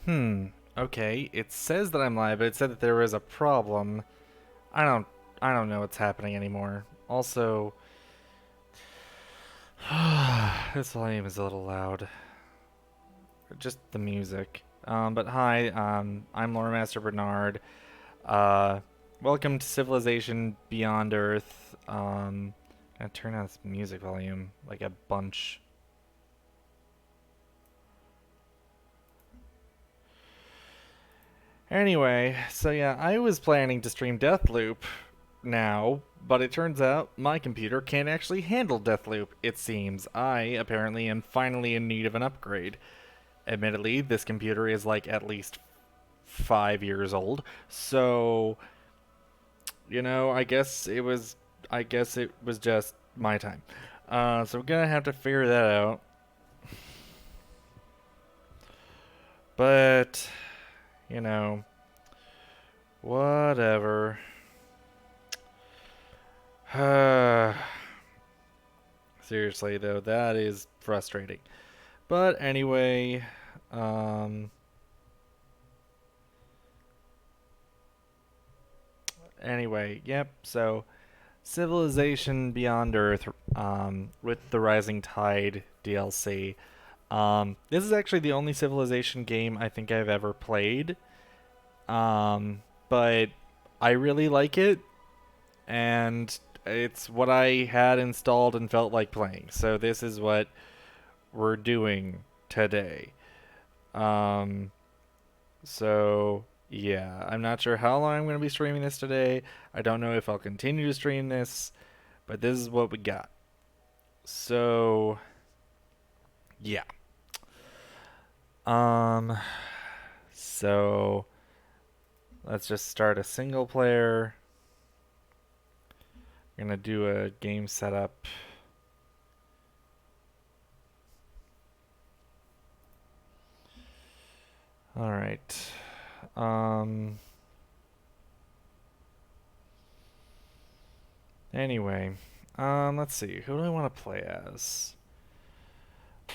Hmm. Okay. It says that I'm live, but it said that there was a problem. I don't I don't know what's happening anymore. Also, this volume is a little loud. Just the music. But hi, I'm Lore Master Bernard. Uh, Welcome to Civilization Beyond Earth. Gonna turn down this music volume like a bunch. Anyway, so yeah, I was planning to stream Deathloop now, but it turns out my computer can't actually handle Deathloop, it seems. I, apparently, am finally in need of an upgrade. Admittedly, this computer is like at least 5 years old, so, I guess it was just my time. So we're gonna have to figure that out. But, you know, whatever. Seriously, though, that is frustrating. But anyway, um, yep. So, Civilization Beyond Earth, with the Rising Tide DLC. This is actually the only Civilization game I think I've ever played. But I really like it, and it's what I had installed and felt like playing. So this is what we're doing today. Um, So, yeah, I'm not sure how long I'm going to be streaming this today. I don't know if I'll continue to stream this, but this is what we got. So, yeah. Um, so let's just start a single player. I'm going to do a game setup. All right. Um, anyway, let's see. Who do I want to play as?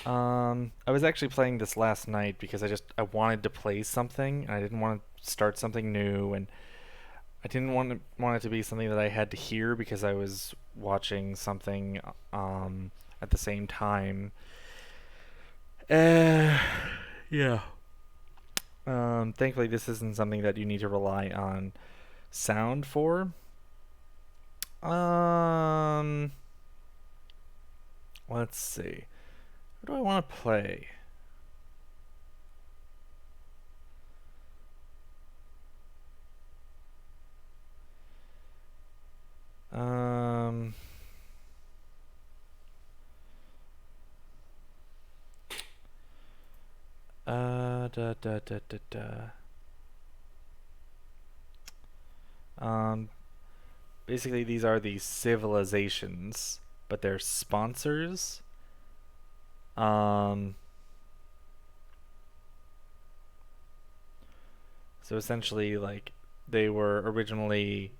I was actually playing this last night because I wanted to play something and I didn't want to start something new, and I didn't want it to be something that I had to hear because I was watching something at the same time. Uh, yeah. Thankfully this isn't something that you need to rely on sound for. Um, let's see. What do I want to play? Um, da da da da da. Um, Basically, these are the civilizations, but they're sponsors. Um, so essentially, like, they were originally,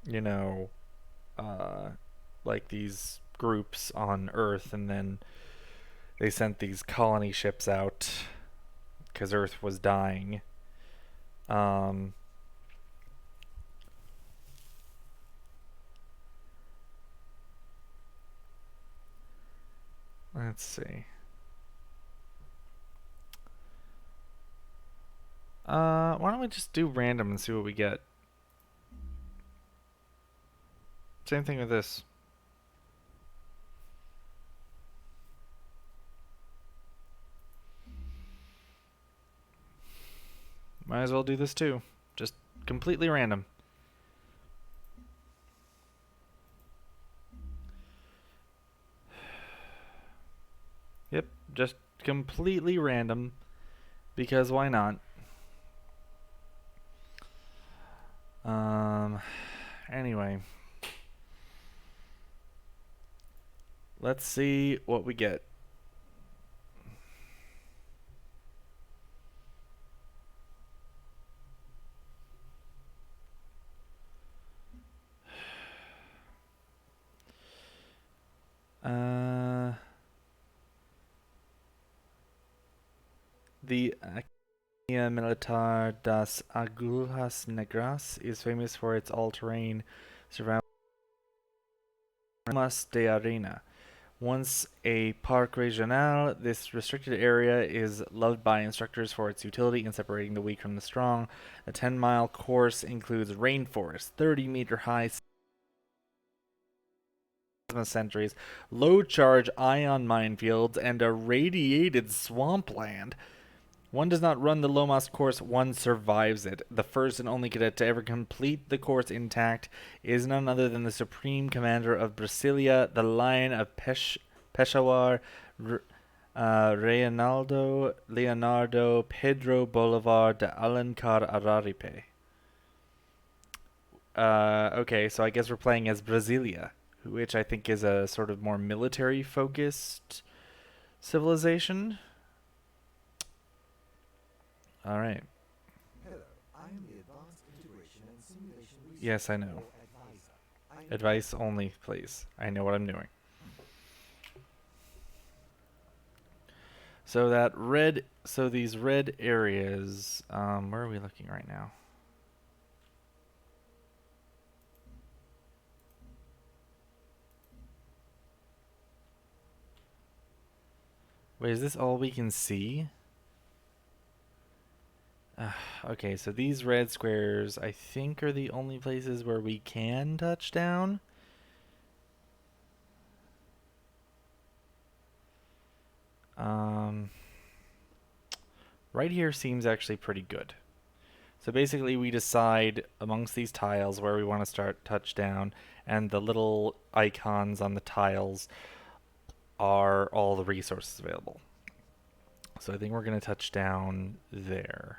you know, uh, like these groups on Earth, and then they sent these colony ships out because Earth was dying. Um, let's see. Why don't we just do random and see what we get? Same thing with this. Might as well do this too. Just completely random. Yep, just completely random because why not? Um, anyway, let's see what we get. The Academia Militar das Agujas Negras is famous for its all-terrain surrounding de Arena. Once a Parc Regional, this restricted area is loved by instructors for its utility in separating the weak from the strong. The 10-mile course includes rainforest, 30-meter-high sentries, low-charge ion minefields, and a radiated swampland. One does not run the Lomas course, one survives it. The first and only cadet to ever complete the course intact is none other than the supreme commander of Brasilia, the Lion of Peshawar, Leonardo Pedro Bolivar de Alencar Araripe. Okay, so I guess we're playing as Brasilia, which I think is a sort of more military-focused civilization. All right. Hello, I am the Advanced Integration and Simulation Research Yes, I know. Advisor. Advice only, please. I know what I'm doing. So these red areas, where are we looking right now? Wait, is this all we can see? Okay, so these red squares, I think, are the only places where we can touch down. Right here seems actually pretty good. So basically we decide amongst these tiles where we want to start touchdown, and the little icons on the tiles are all the resources available. So I think we're going to touch down there.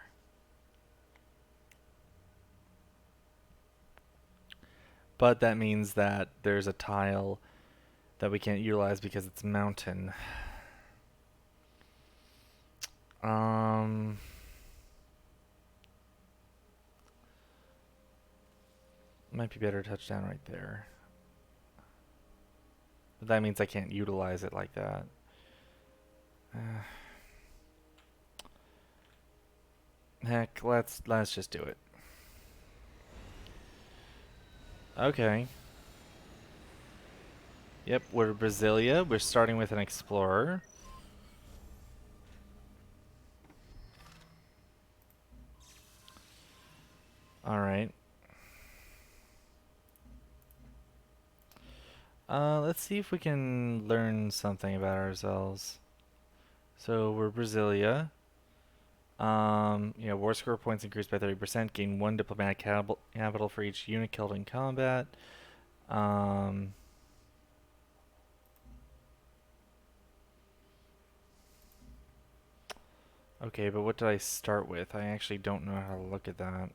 But that means that there's a tile that we can't utilize because it's mountain. Might be better to touch down right there. But that means I can't utilize it like that. Heck, let's just do it. Okay. Yep, we're Brasilia. We're starting with an explorer. Alright. Let's see if we can learn something about ourselves. So we're Brasilia. War score points increased by 30%. Gain 1 diplomatic capital for each unit killed in combat. Okay, but what did I start with? I actually don't know how to look at that.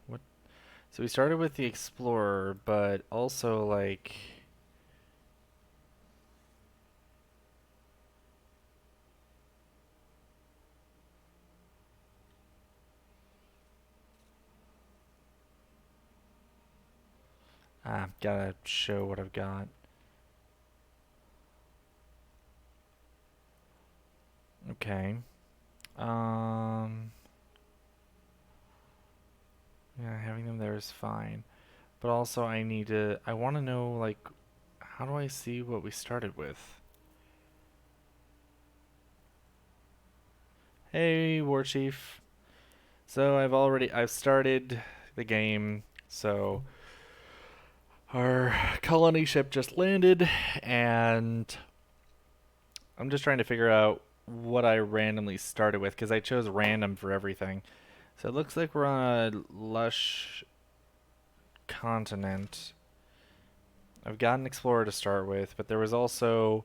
What? So we started with the explorer, but also like... gotta show what I've got. Okay. Yeah, having them there is fine. But also I want to know, like, how do I see what we started with? Hey, War Chief. So I've started the game, so our colony ship just landed, and I'm just trying to figure out what I randomly started with, because I chose random for everything. So it looks like we're on a lush continent. I've got an explorer to start with, but there was also...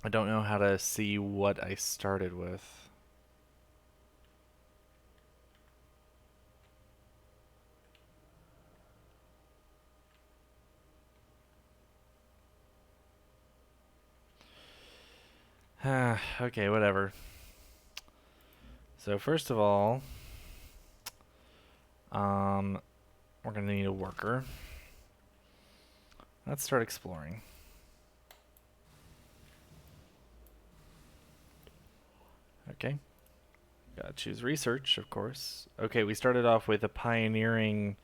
I don't know how to see what I started with. Okay, whatever. So first of all, Um, we're gonna need a worker. Let's start exploring. Okay. Gotta choose research, of course. Okay, we started off with a pioneering.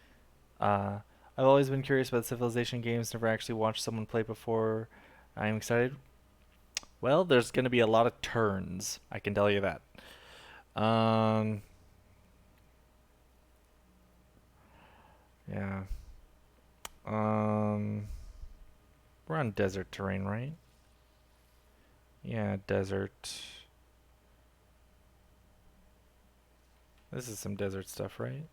I've always been curious about Civilization games, never actually watched someone play before. I'm excited. Well, there's gonna be a lot of turns, I can tell you that. Um, yeah. Um, we're on desert terrain, right? Yeah, desert. This is some desert stuff, right?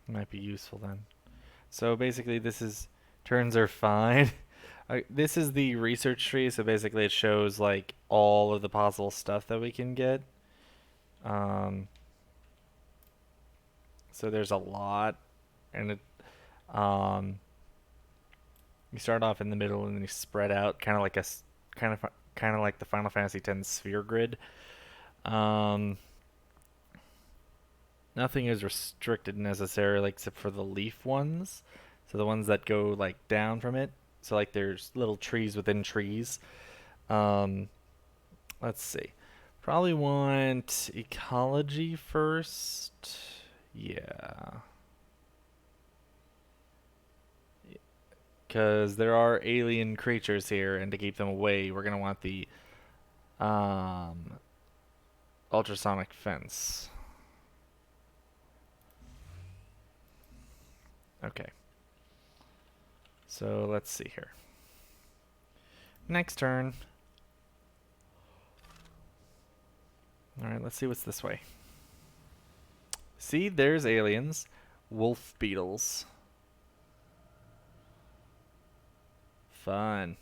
Might be useful then. So basically, this is turns are fine. This is the research tree, so basically it shows like all of the possible stuff that we can get. Um, so there's a lot, and um, you start off in the middle and then you spread out, kind of like kind of like the Final Fantasy X sphere grid. Um, nothing is restricted necessarily except for the leaf ones. So the ones that go like down from it. So like there's little trees within trees. Um, let's see. Probably want ecology first. Yeah. Because there are alien creatures here, and to keep them away, we're going to want the um, ultrasonic fence. Okay. So let's see here. Next turn. Alright, let's see what's this way. See, there's aliens. Wolf beetles. Fun.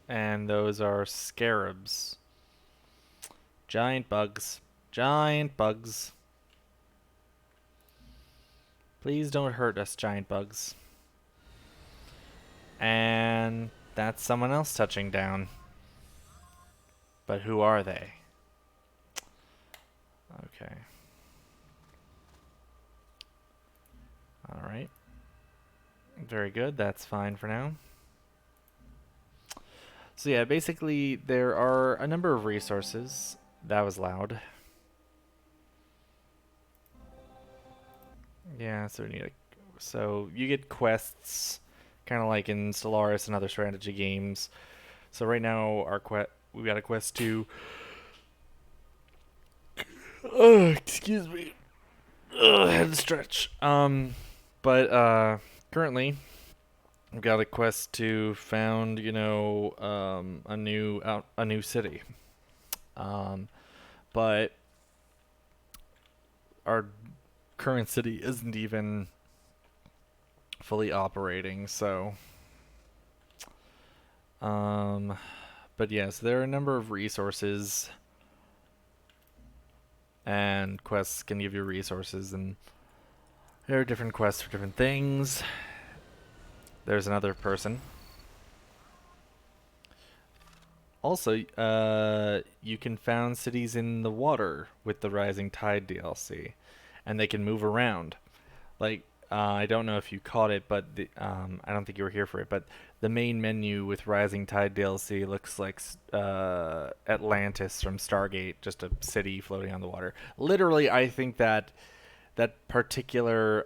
And those are scarabs. Giant bugs. Giant bugs. Please don't hurt us, giant bugs. And that's someone else touching down. But who are they? Okay. Alright. Very good. That's fine for now. So yeah, basically there are a number of resources. That was loud. Yeah, so you get quests, kind of like in Stellaris and other strategy games. So right now we got a quest to. Oh, excuse me. I had to stretch. But currently we've got a quest to found, a new city. Um, but our current city isn't even fully operating, so um but yes, there are a number of resources, and quests can give you resources, and there are different quests for different things. There's another person. Also, you can found cities in the water with the Rising Tide DLC, and they can move around. Like, I don't know if you caught it, but I don't think you were here for it. But the main menu with Rising Tide DLC looks like Atlantis from Stargate, just a city floating on the water. Literally, that particular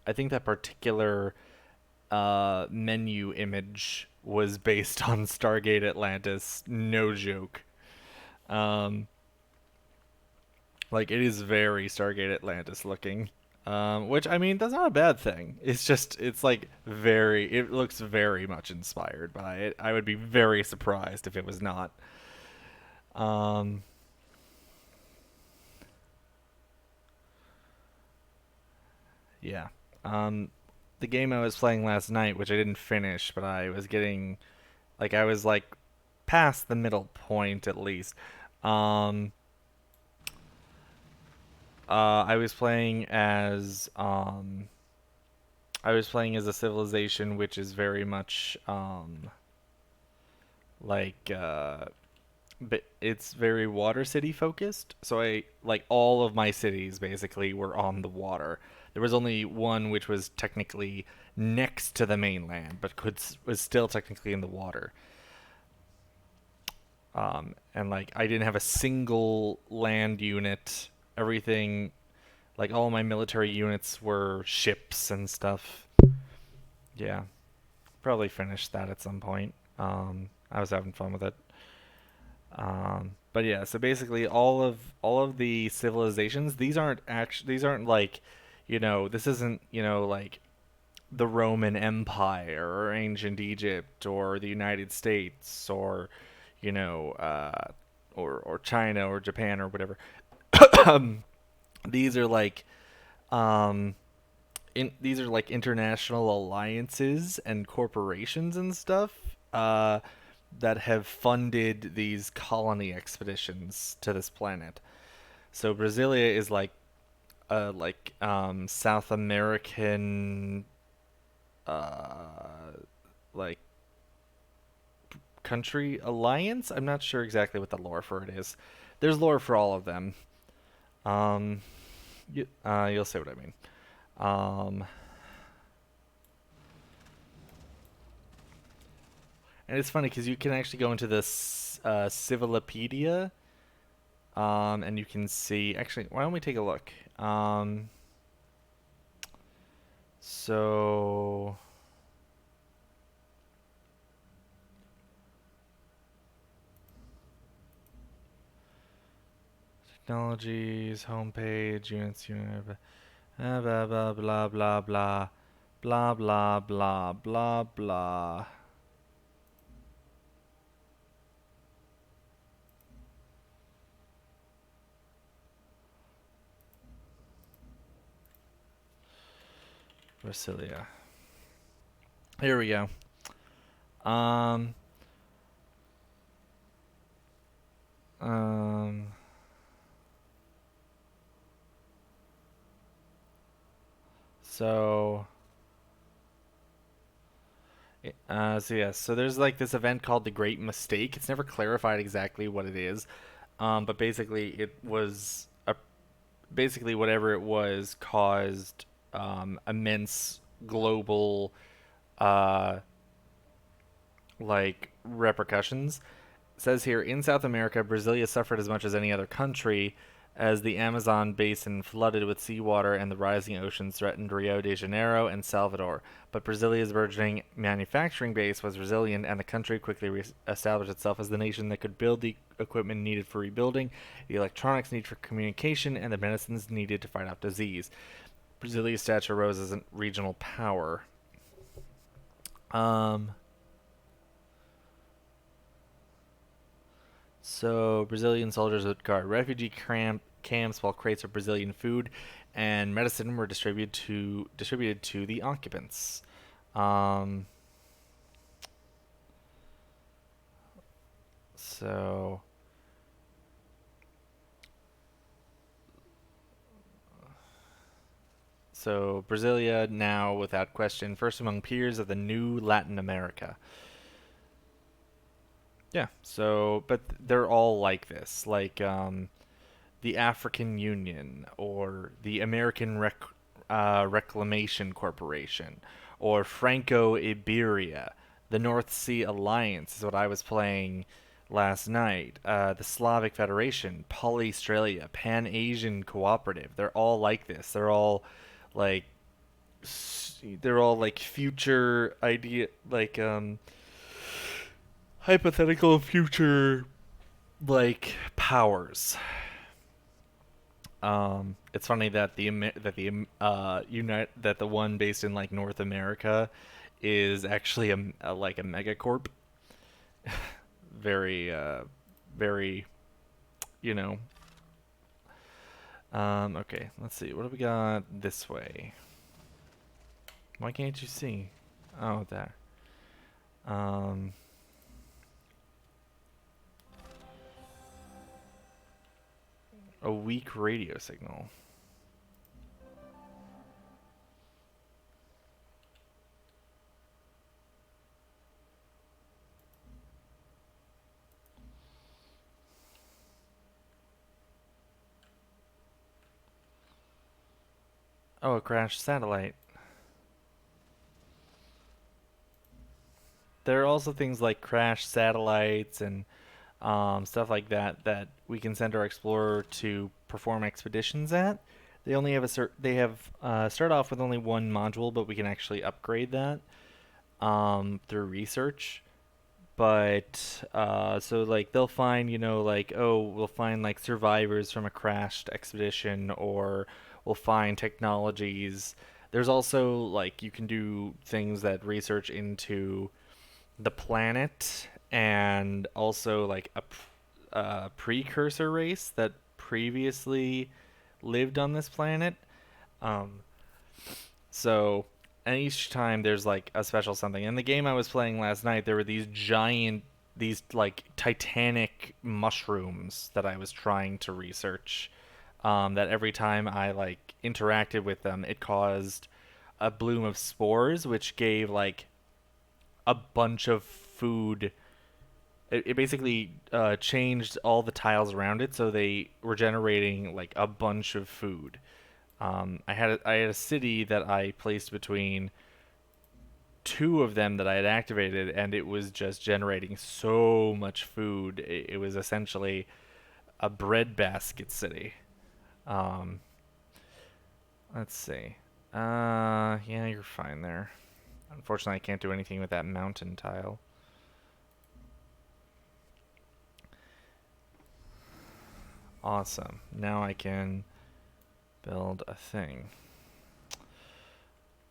I think that particular menu image was based on Stargate Atlantis. No joke. Um, like it is very Stargate Atlantis looking. Which I mean, that's not a bad thing. It's like it looks very much inspired by it. I would be very surprised if it was not. Um, yeah. Um, the game I was playing last night, which I didn't finish, but I was getting, like, I was like past the middle point at least. Um, I was playing as I was playing as a civilization which is very much like but it's very water city focused. So I like all of my cities basically were on the water. There was only one which was technically next to the mainland, but could was still technically in the water. And like I didn't have a single land unit. Everything, like all my military units were ships and stuff. Yeah, probably finish that at some point. I was having fun with it. But yeah, so basically all of the civilizations, these aren't like, this isn't, like the Roman Empire or ancient Egypt or the United States or, you know, or China or Japan or whatever. These are like um these are like international alliances and corporations and stuff that have funded these colony expeditions to this planet. So Brasilia is like South American uh like country alliance. I'm not sure exactly what the lore for it is. There's lore for all of them. Um, you'll see what I mean. Um, and it's funny because you can actually go into this Civilopedia, and you can see. Actually, why don't we take a look? So technologies, homepage, units, blah blah blah blah blah blah blah blah blah blah. Brasilia. Here we go. Um, um, so, so yes, so there's like this event called the Great Mistake. It's never clarified exactly what it is, but basically it was basically whatever it was caused immense global uh, like repercussions. It says here in South America, Brasilia suffered as much as any other country as the Amazon basin flooded with seawater and the rising oceans threatened Rio de Janeiro and Salvador. But Brasilia's burgeoning manufacturing base was resilient, and the country quickly established itself as the nation that could build the equipment needed for rebuilding, the electronics needed for communication, and the medicines needed to fight off disease. Brazilia's stature rose as a regional power. Um, So Brazilian soldiers would guard refugee camps while crates of Brazilian food and medicine were distributed to the occupants. Um, so so Brasilia now, without question, first among peers of the new Latin America. Yeah. So, but they're all like this, like the African Union or the American Reclamation Corporation or Franco Iberia. The North Sea Alliance is what I was playing last night. The Slavic Federation, Polystralia, Pan Asian Cooperative. They're all like this. Like they're all like future idea, like hypothetical future like powers. It's funny that the one based in like North America is actually like a megacorp. Very very you know. Okay, let's see. What do we got this way? Why can't you see? Oh, there. Um, A weak radio signal. Oh, a crashed satellite. There are also things like crashed satellites and stuff like that that we can send our explorer to perform expeditions at. They only have they have start off with only one module, but we can actually upgrade that through research. But so like they'll find, like, oh, we'll find like survivors from a crashed expedition, or we'll find technologies. There's also like you can do things that research into the planet, and also like a precursor race that previously lived on this planet. Um, so, and each time there's like a special something. In the game I was playing last night, there were these like titanic mushrooms that I was trying to research. That every time I like interacted with them, it caused a bloom of spores, which gave like a bunch of food. It basically changed all the tiles around it, so they were generating like a bunch of food. I had a city that I placed between two of them that I had activated, and it was just generating so much food. It was essentially a breadbasket city. Um, let's see. Yeah, you're fine there. Unfortunately, I can't do anything with that mountain tile. Awesome. Now I can build a thing.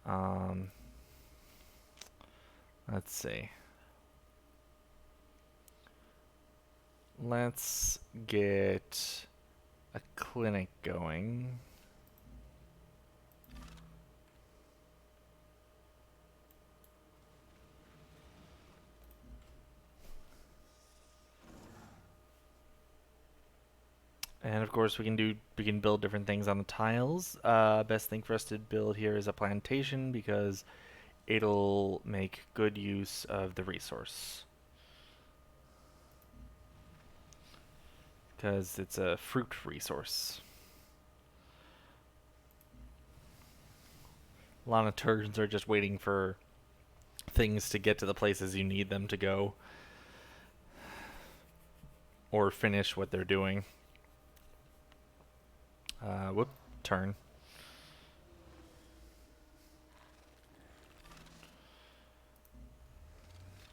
Um, let's see. Let's get a clinic going. And of course, we can build different things on the tiles. Best thing for us to build here is a plantation because it'll make good use of the resource. Because it's a fruit resource. A lot of turns are just waiting for things to get to the places you need them to go, or finish what they're doing. Whoop, turn.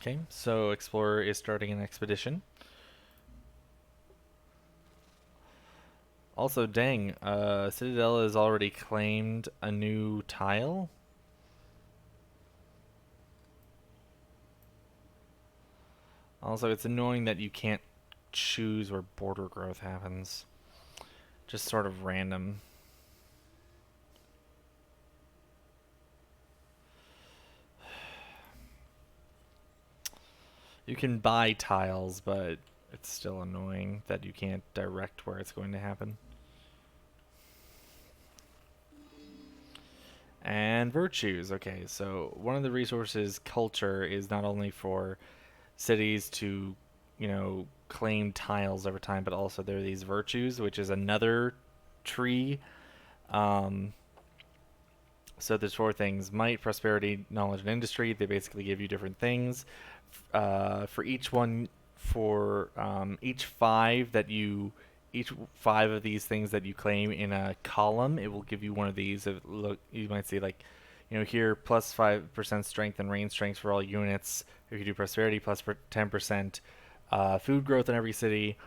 Okay, so Explorer is starting an expedition. Also, dang, Citadel has already claimed a new tile. Also, it's annoying that you can't choose where border growth happens. Just sort of random. You can buy tiles, but it's still annoying that you can't direct where it's going to happen. And virtues. Okay, so one of the resources, culture, is not only for cities to, claim tiles over time, but also there are these virtues, which is another tree. Um, so there's four things: might, prosperity, knowledge, and industry. They basically give you different things. For each one, for each five of these things that you claim in a column, it will give you one of these. Look, you might see like, here plus 5% strength and range strength for all units. If you do prosperity, plus 10% food growth in every city,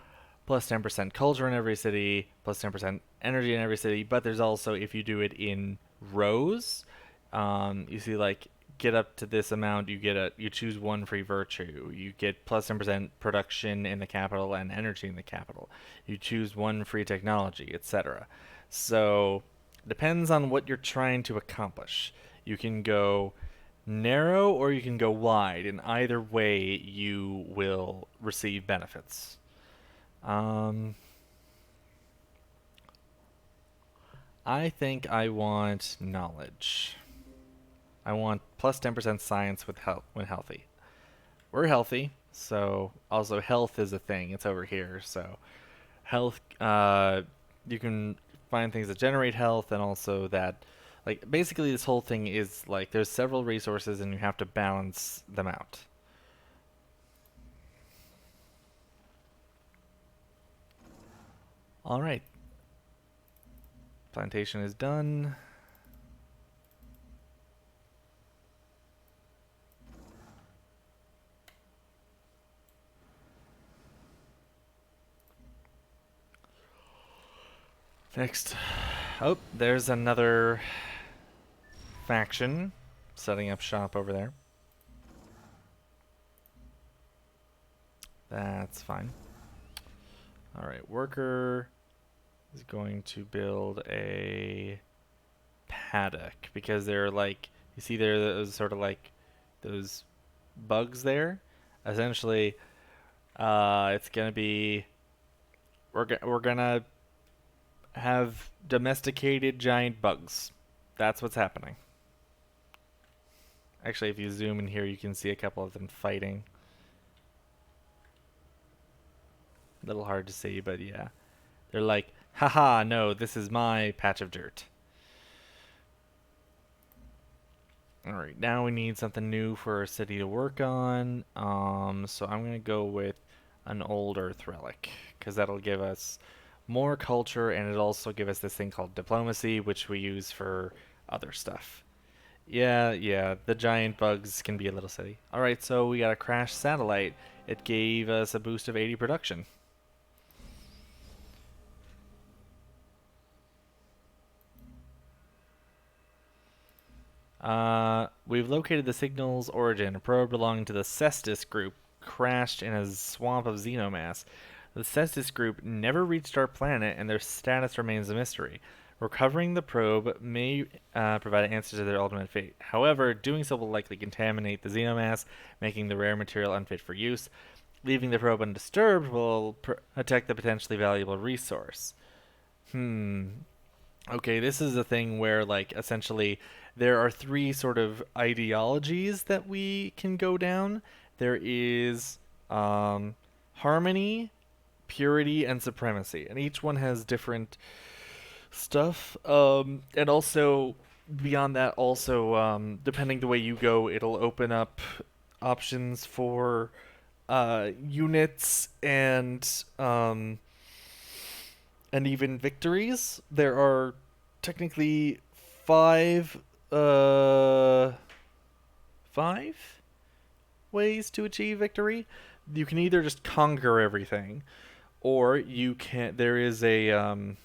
plus 10% culture in every city, plus 10% energy in every city. But there's also, if you do it in rows, you see like get up to this amount, you choose one free virtue. You get plus 10% production in the capital and energy in the capital. You choose one free technology, etc. So depends on what you're trying to accomplish. You can go narrow or you can go wide. In either way, you will receive benefits. Um, I think I want knowledge. I want plus 10% science with health when healthy. We're healthy, so also health is a thing. It's over here. So health, you can find things that generate health, and also that, like, basically this whole thing is like there's several resources and you have to balance them out. All right, plantation is done. Next, oh, there's another faction setting up shop over there. That's fine. All right, worker is going to build a paddock because they're like, you see there those sort of like those bugs there. Essentially, it's gonna be we're gonna have domesticated giant bugs. That's what's happening. Actually, if you zoom in here, you can see a couple of them fighting. A little hard to see, but yeah. They're like, haha, no, this is my patch of dirt. Alright, now we need something new for our city to work on. So I'm going to go with an old Earth relic, because that'll give us more culture, and it'll also give us this thing called diplomacy, which we use for other stuff. Yeah, the giant bugs can be a little silly. Alright, so we got a crashed satellite. It gave us a boost of 80 production. We've located the signal's origin. A probe belonging to the Cestus group crashed in a swamp of xenomass. The Cestus group never reached our planet, and their status remains a mystery. Recovering the probe may provide an answer to their ultimate fate. However, doing so will likely contaminate the xenomass, making the rare material unfit for use. Leaving the probe undisturbed will protect the potentially valuable resource. Hmm. Okay, this is a thing where, like, essentially there are three sort of ideologies that we can go down. There is harmony, purity, and supremacy, and each one has different stuff. And also beyond that, also depending the way you go, it'll open up options for units and even victories. There are technically five uh five ways to achieve victory. You can either just conquer everything, or you can there is a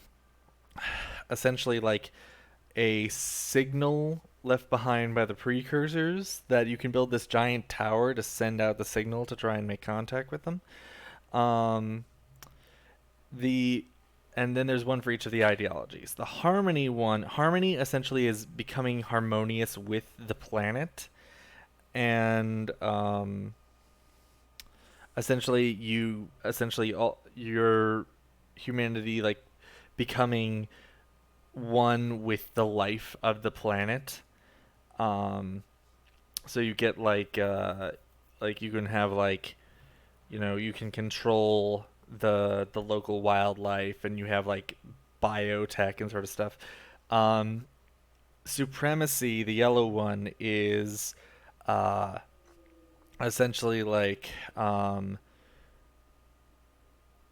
essentially like a signal left behind by the precursors that you can build this giant tower to send out the signal to try and make contact with them. Um, the and then there's one for each of the ideologies. The harmony one, harmony essentially is becoming harmonious with the planet, and essentially all your humanity like becoming one with the life of the planet. Um, so you get like you can have like you can control the local wildlife, and you have like biotech and sort of stuff. Um, Supremacy, the yellow one, is uh, essentially like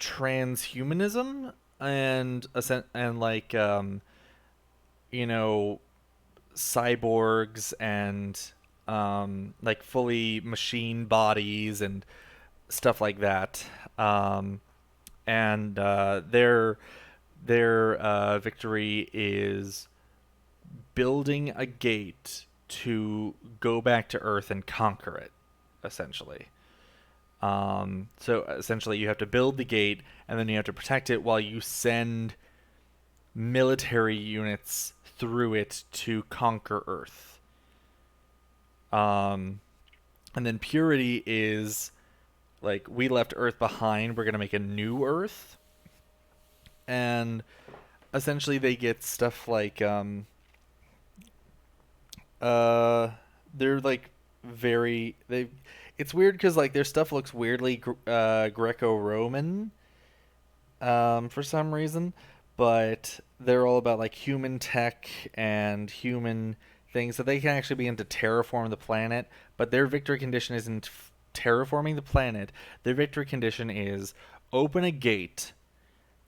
transhumanism and like you know cyborgs and like fully machine bodies and stuff like that. And their victory is building a gate to go back to Earth and conquer it, essentially. So essentially, you have to build the gate, and then you have to protect it while you send military units through it to conquer Earth. Um, and then purity is like we left Earth behind. We're gonna make a new Earth, and essentially they get stuff like uh they're like very they it's weird because like their stuff looks weirdly Greco-Roman for some reason, but they're all about like human tech and human things, so they can actually begin to terraform the planet. But their victory condition isn't terraforming the planet. Their victory condition is open a gate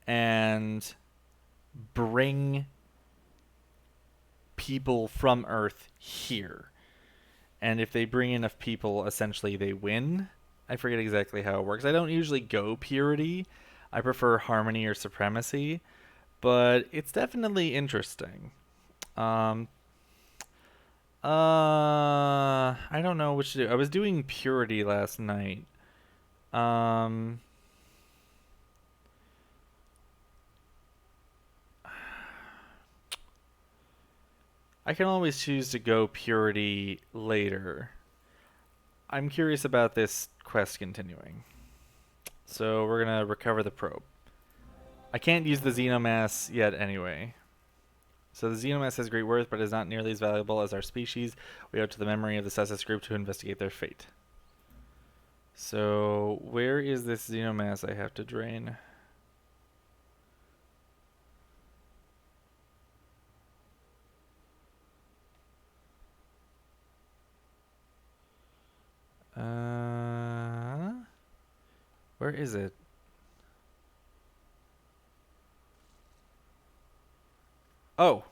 and bring people from Earth here. And if they bring enough people, essentially they win. I forget exactly how it works. I don't usually go purity. I prefer harmony or supremacy, but it's definitely interesting. Um, I don't know what to do. I was doing purity last night. Um, I can always choose to go purity later. I'm curious about this quest continuing. So we're gonna recover the probe. I can't use the Xenomass yet anyway. So the Xenomass has great worth, but is not nearly as valuable as our species. We owe it to the memory of the Cessus group to investigate their fate. So where is this Xenomass I have to drain? Where is it? Oh,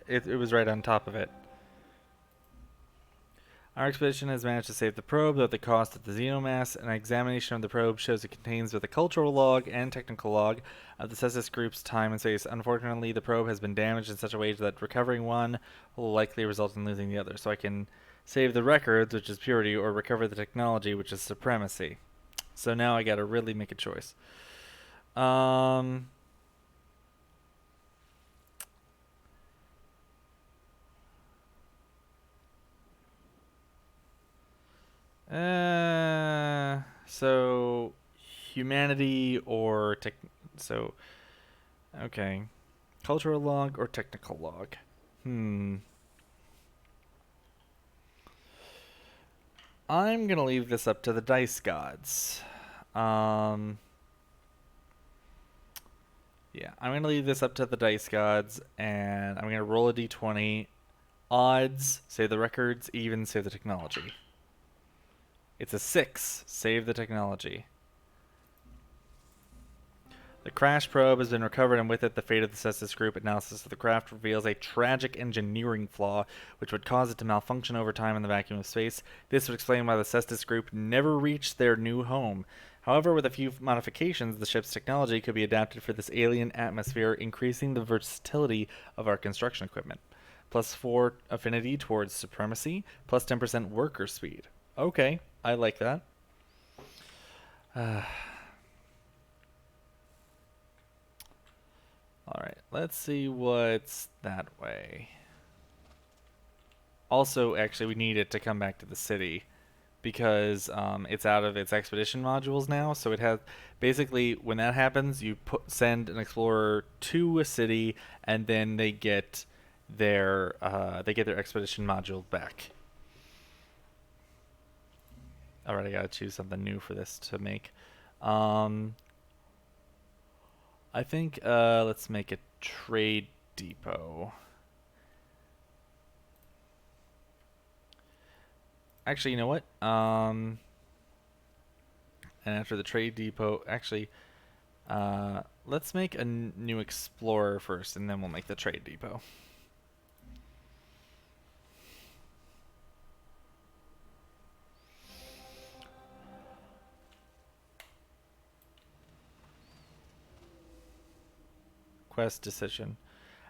it was right on top of it. Our expedition has managed to save the probe, though at the cost of the Xenomass. An examination of the probe shows it contains both a cultural log and technical log of the Cessus group's time and space. Unfortunately, the probe has been damaged in such a way that recovering one will likely result in losing the other. So I can save the records, which is purity, or recover the technology, which is supremacy. So now I gotta really make a choice. Um, so humanity or tech. So okay, cultural log or technical log. Hmm. I'm gonna leave this up to the dice gods. Um. Yeah, I'm gonna leave this up to the dice gods, and I'm gonna roll a d20. Odds, save the records. Even, save the technology. It's a 6. Save the technology. The crash probe has been recovered, and with it, the fate of the Cestus group. Analysis of the craft reveals a tragic engineering flaw, which would cause it to malfunction over time in the vacuum of space. This would explain why the Cestus group never reached their new home. However, with a few modifications, the ship's technology could be adapted for this alien atmosphere, increasing the versatility of our construction equipment. +4 affinity towards supremacy, plus 10% worker speed. Okay, I like that. Alright, let's see what's that way. Also, actually, we need it to come back to the city because it's out of its expedition modules now. So it has basically when that happens, you send an explorer to a city, and then they get their expedition module back. All right, I gotta choose something new for this to make. Um, I think let's make a trade depot. Actually, you know what? And after the trade depot, actually, let's make a new explorer first, and then we'll make the trade depot. Quest decision.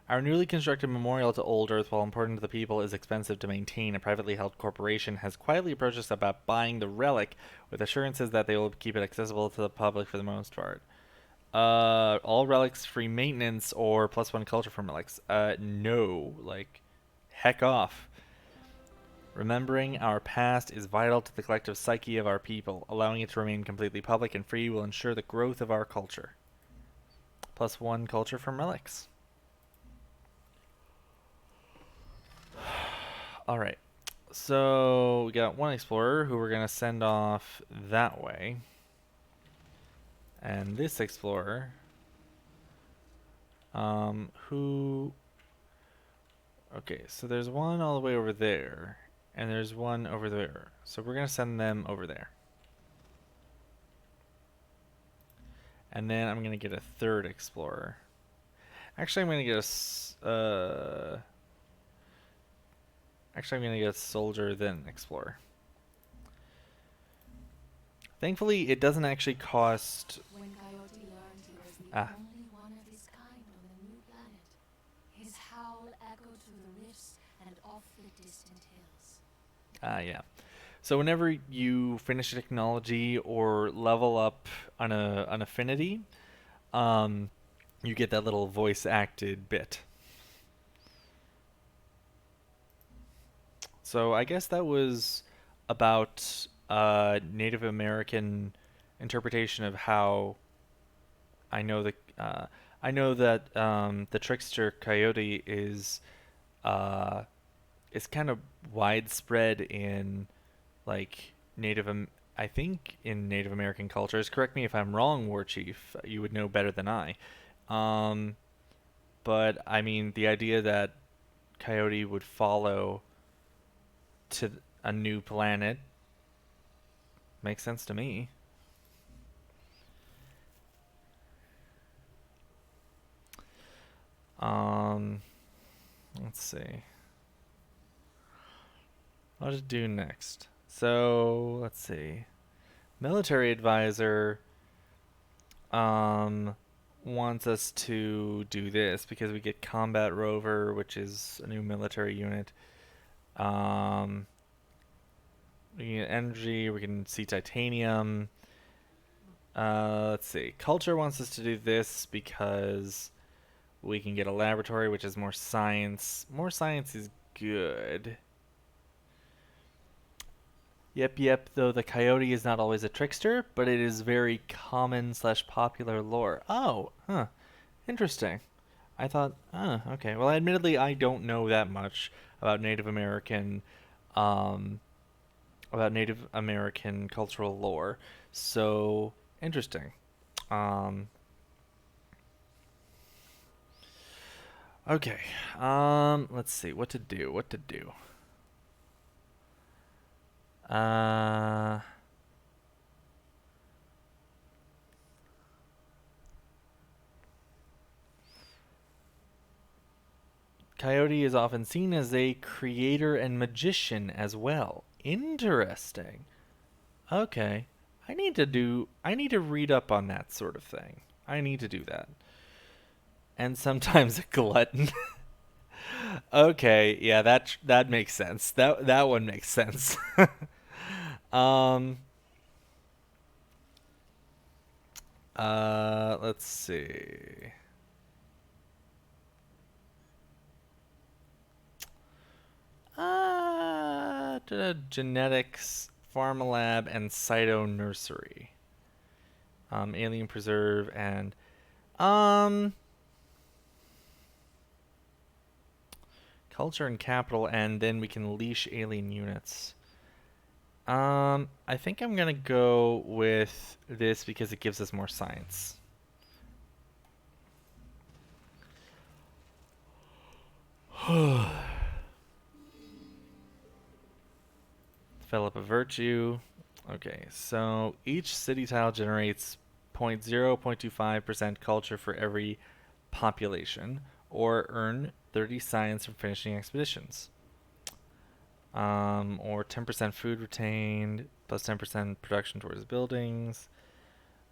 Our newly constructed memorial to Old Earth, while important to the people, is expensive to maintain. A privately held corporation has quietly approached us about buying the relic, with assurances that they will keep it accessible to the public for the most part. All relics free maintenance or +1 culture from relics. No. Like, heck off. Remembering our past is vital to the collective psyche of our people. Allowing it to remain completely public and free will ensure the growth of our culture. +1 culture from relics. All right. So we got one explorer who we're gonna send off that way, and this explorer, who. Okay, so there's one all the way over there, and there's one over there. So we're gonna send them over there, and then I'm gonna get a third explorer. Actually, I'm gonna get Actually, I'm gonna get a soldier, then explorer. Thankfully, it doesn't actually cost. When Coyote learned he was the Ah, only one of his kind on the new planet, his howl echoed through the rifts and off the distant hills. yeah. So whenever you finish a technology or level up on an affinity, um, you get that little voice acted bit. So I guess that was about Native American interpretation of how I know the I know that the trickster coyote uh, is kind of widespread in like I think in Native American cultures. Correct me if I'm wrong, War Chief. You would know better than I. Um, but I mean, the idea that coyote would follow to a new planet makes sense to me. Um, let's see. What to do next? So let's see. Military advisor um wants us to do this because we get combat rover, which is a new military unit. Um, we can get energy. We can see titanium. Let's see. Culture wants us to do this because we can get a laboratory, which is more science. More science is good. Yep, though the coyote is not always a trickster, but it is very common slash popular lore. Oh, huh. Interesting. I thought, okay. Well, admittedly, I don't know that much about um, Native American cultural lore. So, interesting. Um, okay. Let's see. What to do? What to do? Uh, Coyote is often seen as a creator and magician as well. Interesting. Okay. I need to read up on that sort of thing. I need to do that. And sometimes a glutton. Okay, yeah, that makes sense. That one makes sense. um let's see. Genetics, Pharma Lab, and Cyto Nursery. Alien Preserve and um Culture and Capital, and then we can leash alien units. I think I'm gonna go with this because it gives us more science. Develop a virtue. Okay, so each city tile generates 0.0.25% culture for every population, or earn 30 science from finishing expeditions. Or 10% food retained, plus 10% production towards buildings.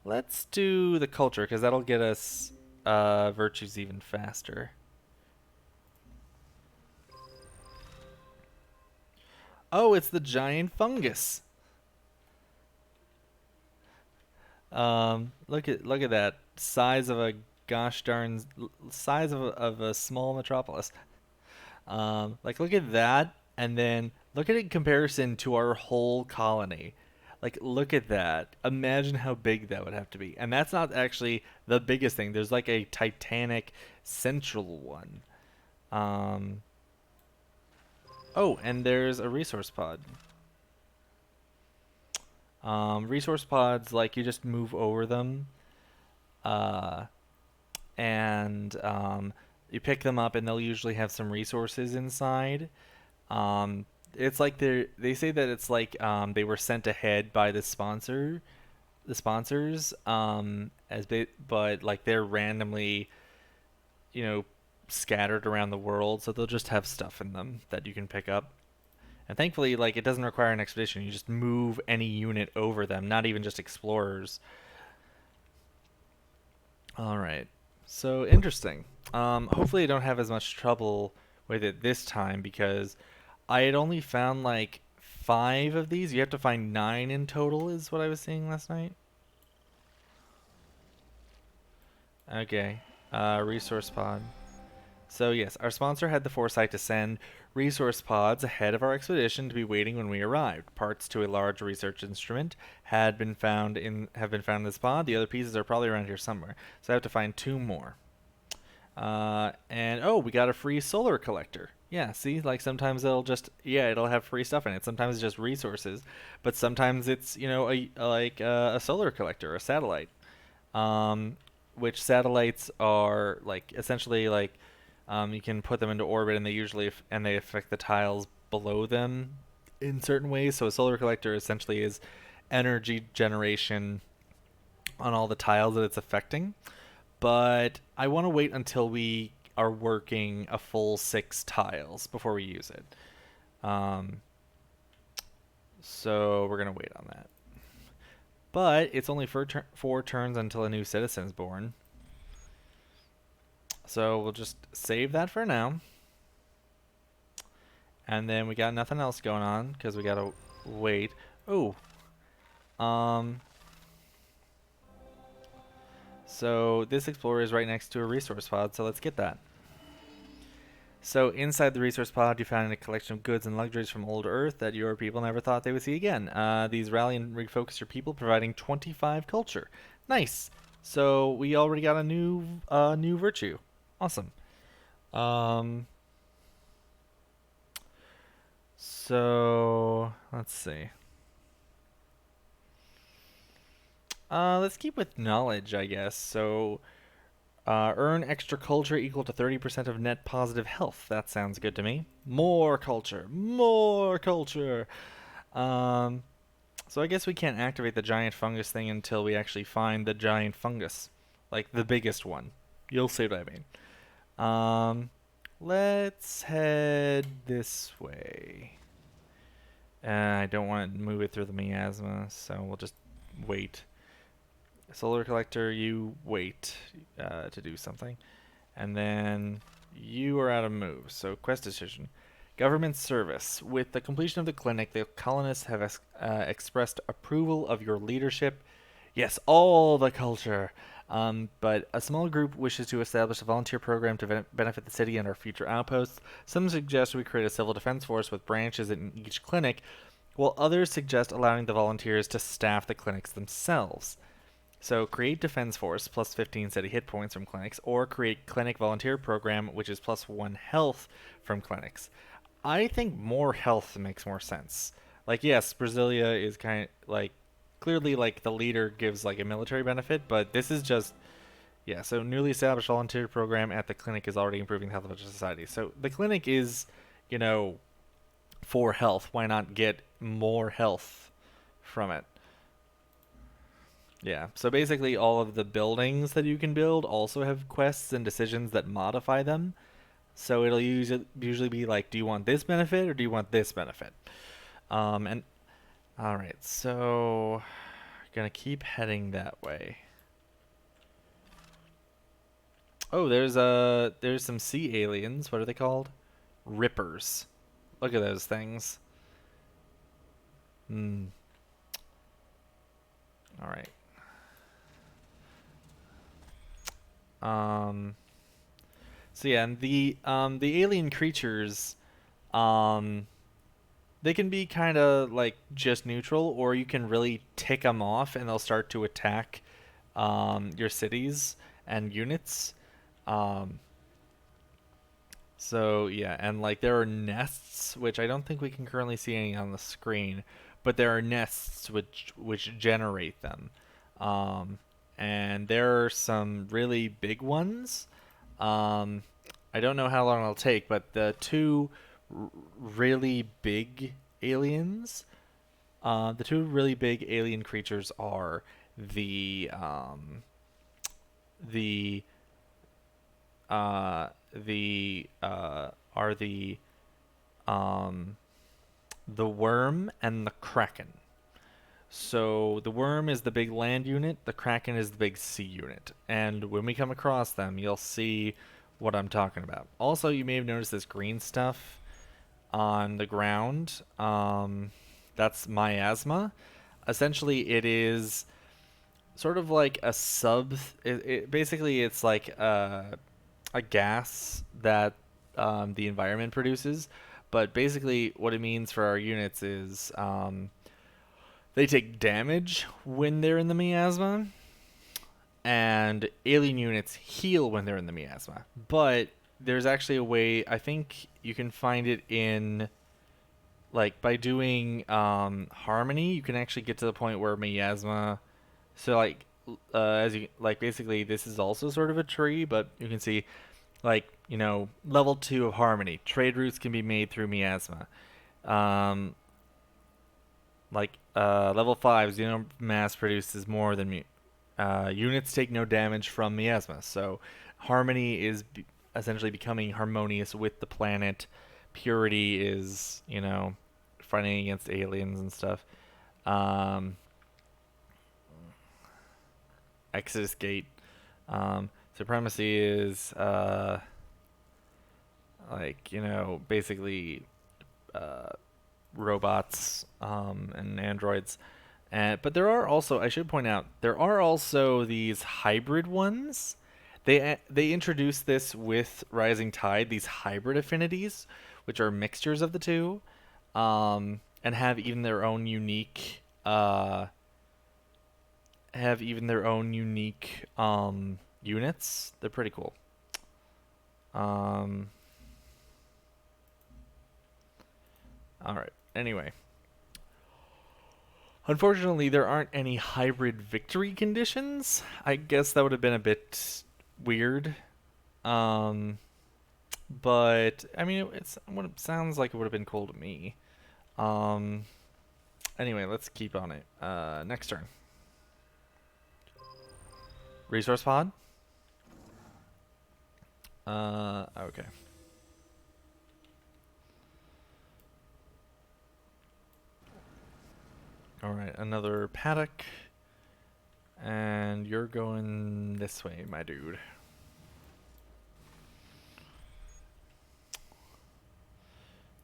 Let's do the culture, because that'll get us virtues even faster. Oh, it's the giant fungus. Look at that size of a gosh darn size of a small metropolis. Like look at that, and then look at it in comparison to our whole colony. Like, look at that. Imagine how big that would have to be. And that's not actually the biggest thing. There's like a Titanic central one. Um, oh, and there's a resource pod. Resource pods, like, you just move over them, uh, and you pick them up, and they'll usually have some resources inside. Um, it's like they say that it's like they were sent ahead by the sponsors, but like they're randomly, you know, scattered around the world, so they'll just have stuff in them that you can pick up. And thankfully, like it doesn't require an expedition. You just move any unit over them, not even just explorers. All right. So interesting. Hopefully, I don't have as much trouble with it this time because I had only found like 5 of these. You have to find 9 in total, is what I was seeing last night. Okay. Resource pod. So yes, our sponsor had the foresight to send resource pods ahead of our expedition to be waiting when we arrived. Parts to a large research instrument have been found in this pod. The other pieces are probably around here somewhere. So I have to find 2 more. And oh, we got a free solar collector. Yeah, see, like sometimes it'll have free stuff in it. Sometimes it's just resources, but sometimes it's a solar collector, a satellite. Um, which satellites are like essentially like you can put them into orbit, and they affect the tiles below them in certain ways. So a solar collector essentially is energy generation on all the tiles that it's affecting. But I want to wait until we are working a full 6 tiles before we use it. Um, so we're gonna wait on that. But it's only 4 turns until a new citizen is born. So we'll just save that for now. And then we got nothing else going on because we gotta wait. Oh. Um. So this explorer is right next to a resource pod, so let's get that. So inside the resource pod, you found a collection of goods and luxuries from old Earth that your people never thought they would see again. These rally and refocus your people, providing 25 culture. Nice. So we already got a new virtue. Awesome. Um. So let's see. Let's keep with knowledge, I guess. So earn extra culture equal to 30% of net positive health. That sounds good to me. More culture. More culture. Um, so I guess we can't activate the giant fungus thing until we actually find the giant fungus. Like the biggest one. You'll see what I mean. Um, let's head this way. I don't want to move it through the miasma, so we'll just wait. Solar collector, you wait to do something. And then you are out of moves. So quest decision. Government service. With the completion of the clinic, the colonists have expressed approval of your leadership. Yes, all the culture. But a small group wishes to establish a volunteer program to benefit the city and our future outposts. Some suggest we create a civil defense force with branches in each clinic, while others suggest allowing the volunteers to staff the clinics themselves. So create defense force plus 15 steady hit points from clinics, or create clinic volunteer program, which is plus 1 health from clinics. I think more health makes more sense. Like, yes, Brasilia is kind of like clearly like the leader gives like a military benefit, but this is just yeah. So newly established volunteer program at the clinic is already improving the health of the society. So the clinic is, you know, for health. Why not get more health from it? Yeah, so basically all of the buildings that you can build also have quests and decisions that modify them. So it'll usually be like, do you want this benefit or do you want this benefit? And all right, so gonna keep heading that way. Oh, there's some sea aliens. What are they called? Rippers. Look at those things. Hmm. All right. Um. So yeah, and the alien creatures, um, They can be kind of like just neutral, or you can really tick them off and they'll start to attack your cities and units. Um, so yeah, and like there are nests, which I don't think we can currently see any on the screen, but there are nests which generate them. Um, and there are some really big ones. Um, I don't know how long it'll take, but the two really big aliens, the two really big alien creatures are the the are um, the worm and the kraken. So the worm is the big land unit, the kraken is the big sea unit. And when we come across them, you'll see what I'm talking about. Also, you may have noticed this green stuff on the ground. That's miasma. Essentially, it is sort of like a sub. Basically, it's like a gas that the environment produces. But basically, what it means for our units is they take damage when they're in the miasma, and alien units heal when they're in the miasma. But there's actually a way, I think you can find it in, like, by doing harmony, you can actually get to the point where miasma. So, like, as you, like, basically, this is also sort of a tree, but you can see, like, level 2 of harmony. Trade routes can be made through miasma. Um, level 5, xenomass produces more than units take no damage from miasma. So harmony is essentially becoming harmonious with the planet. Purity is, fighting against aliens and stuff. Um, Exodus Gate. Supremacy is, basically uh, robots and androids. But there are also, I should point out, there are also these hybrid ones. They introduced this with Rising Tide, these hybrid affinities, which are mixtures of the two, and have even their own unique units. They're pretty cool. Um, all right. Anyway, unfortunately, there aren't any hybrid victory conditions. I guess that would have been a bit weird. Um, but I mean, it's what it sounds like it would have been cool to me. Um, anyway, let's keep on it. Next turn. Resource pod. Okay. All right, another paddock. And you're going this way, my dude.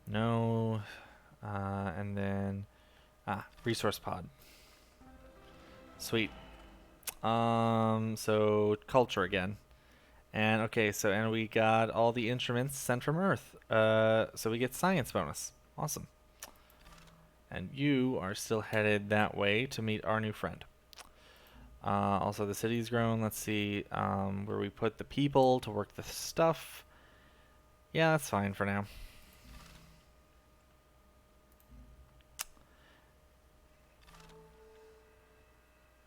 No. And then... resource pod. Sweet. So culture again. And okay, and we got all the instruments sent from Earth. So we get science bonus. Awesome. And you are still headed that way to meet our new friend. Also, the city's grown. Let's see where we put the people to work the stuff. Yeah, that's fine for now.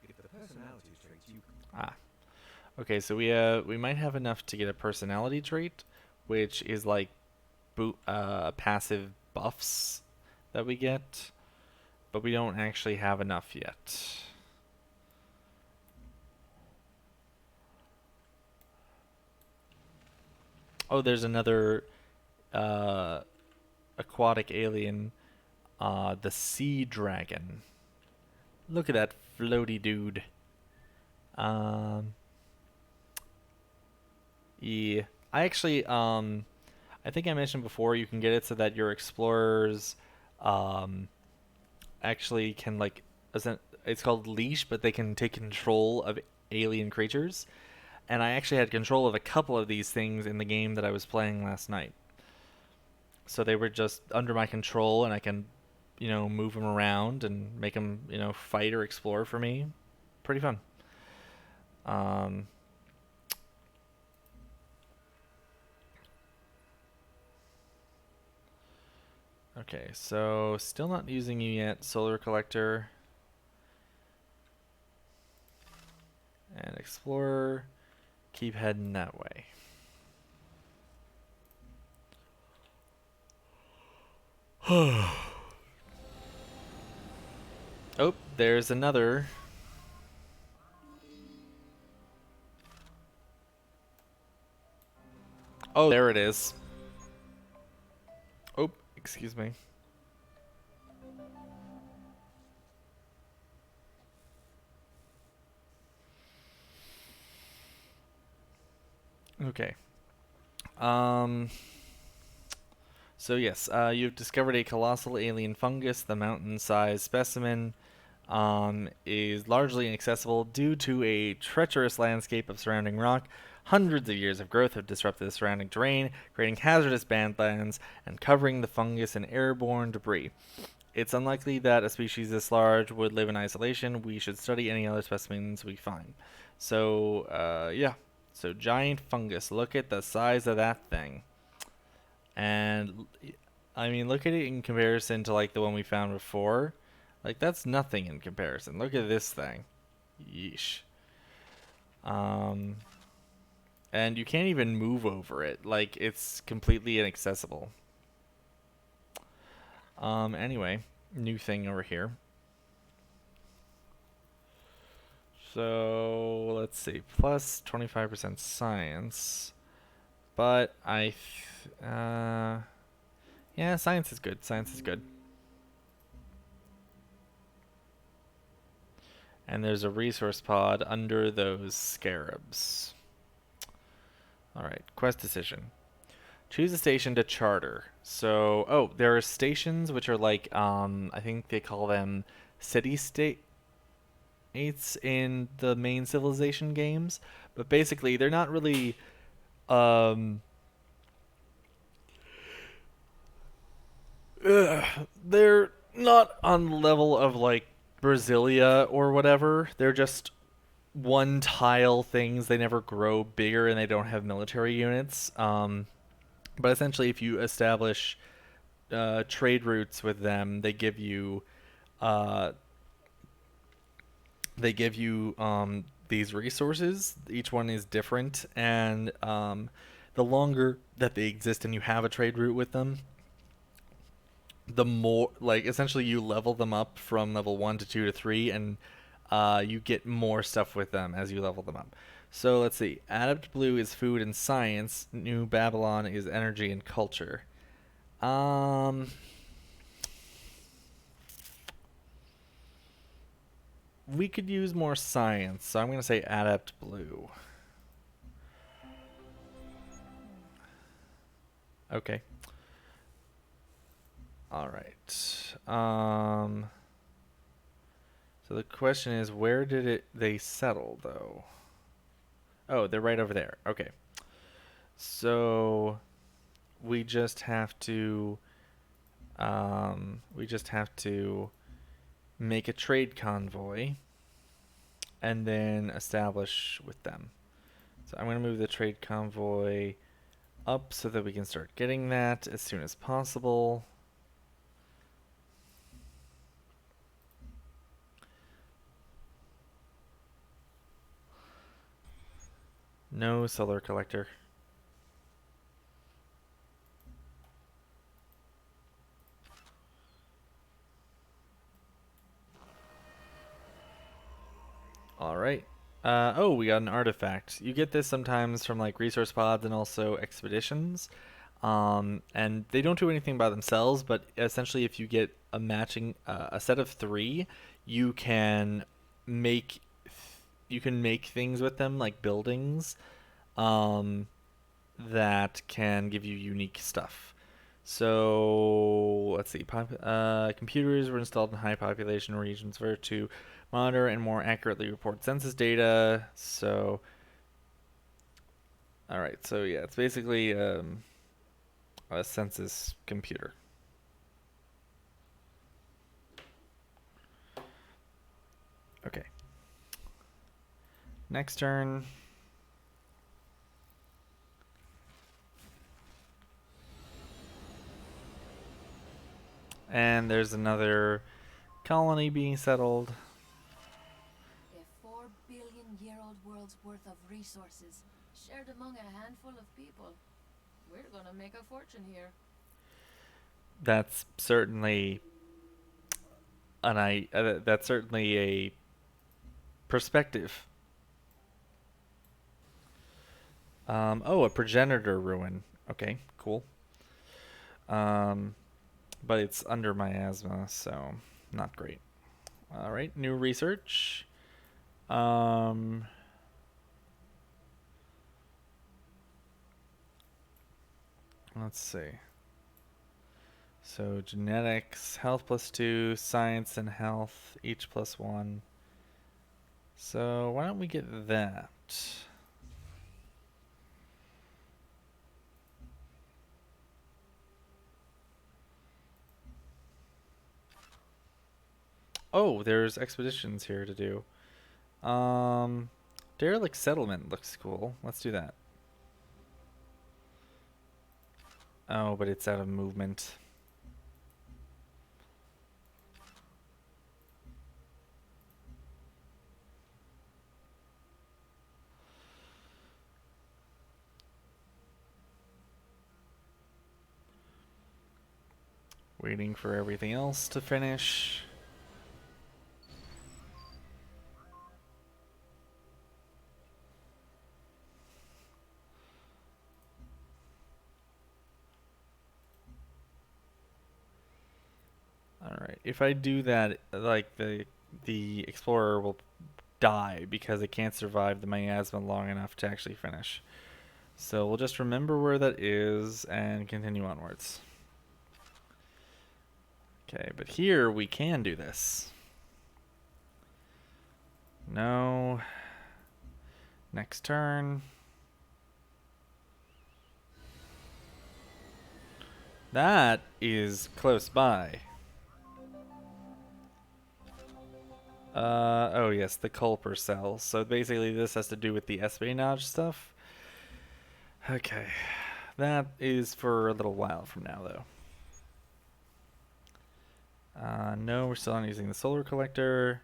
If the personality traits you Okay, so we might have enough to get a personality trait, which is like passive buffs that we get, but we don't actually have enough yet. Oh, there's another aquatic alien, the sea dragon. Look at that floaty dude. Yeah, I actually I think I mentioned before you can get it so that your explorers um actually can like it's called leash, but they can take control of alien creatures. And I actually had control of a couple of these things in the game that I was playing last night. So they were just under my control, and I can move them around and make them, fight or explore for me. Pretty fun. Um, okay, so still not using you yet, Solar Collector and Explorer. Keep heading that way. Oh, there's another. Oh, there it is. Oh, excuse me. Okay. Um. So yes, you've discovered a colossal alien fungus. The mountain-sized specimen is largely inaccessible due to a treacherous landscape of surrounding rock. Hundreds of years of growth have disrupted the surrounding terrain, creating hazardous bandlands and covering the fungus in airborne debris. It's unlikely that a species this large would live in isolation. We should study any other specimens we find. So, yeah. So, giant fungus. Look at the size of that thing. And, I mean, look at it in comparison to, like, the one we found before. Like, that's nothing in comparison. Look at this thing. Yeesh. Um, and you can't even move over it. Like, it's completely inaccessible. Anyway, new thing over here. So let's see, plus 25% science, but yeah, science is good. Science is good. And there's a resource pod under those scarabs. All right, quest decision. Choose a station to charter. So, oh, there are stations which are like, I think they call them city states in the main Civilization games, but basically they're not really, um, they're not on the level of like Brasilia or whatever. They're just one tile things. They never grow bigger and they don't have military units. But essentially, if you establish trade routes with them, uh, these resources. Each one is different, and the longer that they exist and you have a trade route with them, the more like essentially you level them up from level 1 to 2 to 3, and you get more stuff with them as you level them up. So let's see. Adept Blue is food and science. New Babylon is energy and culture. Um, we could use more science, so I'm gonna say Adept Blue. Okay. All right. So the question is, where did they settle though? Oh, they're right over there. Okay. So we just have to make a trade convoy and then establish with them. So I'm going to move the trade convoy up so that we can start getting that as soon as possible. No solar collector. All right. Oh, we got an artifact. You get this sometimes from like resource pods and also expeditions. And they don't do anything by themselves, but essentially, if you get a set of three, you can make things with them like buildings, um, that can give you unique stuff. So let's see. Computers were installed in high population regions to monitor and more accurately report census data. So, all right. So yeah, it's basically a census computer. Okay. Next turn. And there's another colony being settled. A 4 billion-year-old world's worth of resources shared among a handful of people. We're gonna make a fortune here. That's certainly that's certainly a perspective. Oh, a progenitor ruin. Okay, cool. Um, but it's under miasma, so not great. All right, new research. Um, let's see. So genetics, health +2, science and health, each +1. So why don't we get that? Oh, there's expeditions here to do. Um, Derelict settlement looks cool. Let's do that. Oh, but it's out of movement. Waiting for everything else to finish. All right. If I do that, like the explorer will die because it can't survive the miasma long enough to actually finish. So we'll just remember where that is and continue onwards. Okay, but here we can do this. No. Next turn. That is close by. Oh yes, the Culper cell. So basically this has to do with the espionage stuff. Okay. That is for a little while from now, though. No, we're still not using the solar collector.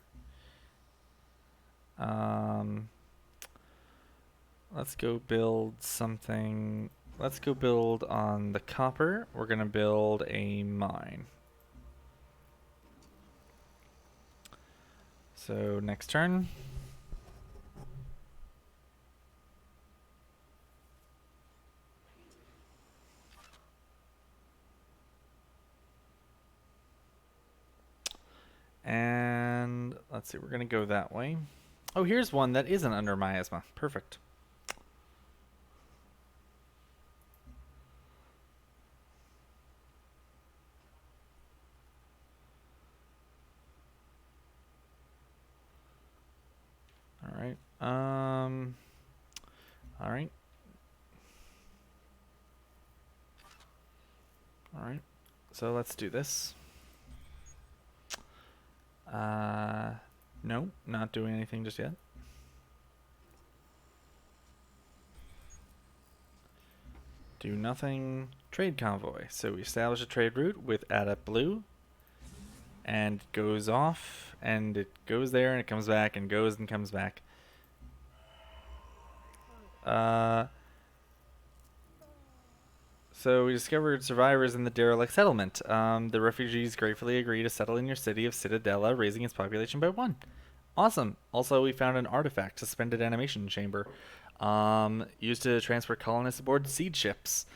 Um, let's go build something. Let's go build on the copper. We're going to build a mine. So next turn. And let's see, we're going to go that way. Oh, here's one that isn't under miasma. Perfect. All right. All right. All right. So let's do this. No, not doing anything just yet. Do nothing. Trade convoy. So we establish a trade route with Adept Blue, and it goes off, and it goes there, and it comes back, and goes and comes back. So we discovered survivors in the derelict settlement. The refugees gratefully agree to settle in your city of Citadella, raising its population by 1. Awesome. Also, we found an artifact, suspended animation chamber, used to transport colonists aboard siege ships.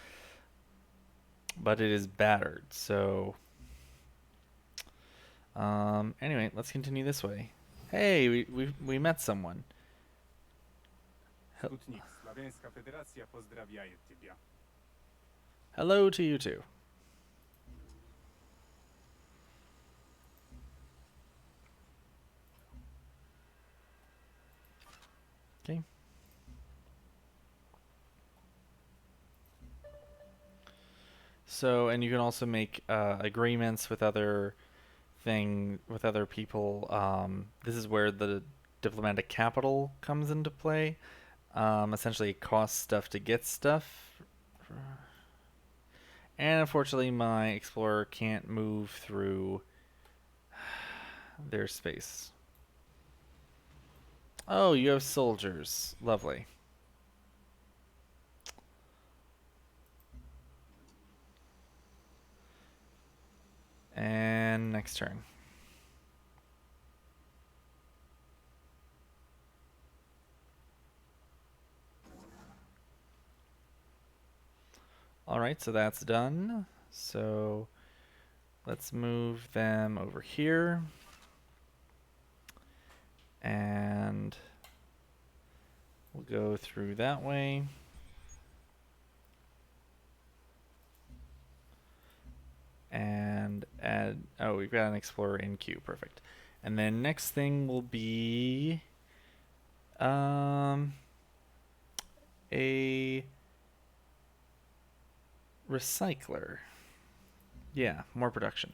But it is battered, so... anyway, let's continue this way. Hey, we met someone. Sputnik, Sławiańska Federacja pozdrawiaje Ciebie. Hello to you too. Okay. So, and you can also make agreements with other thing with other people. This is where the diplomatic capital comes into play. Essentially, it costs stuff to get stuff. And unfortunately, my explorer can't move through their space. Oh, you have soldiers. Lovely. And next turn. Alright, so that's done. So let's move them over here. And we'll go through that way. And add, oh, we've got an explorer in queue, perfect. And then next thing will be a recycler. Yeah, more production.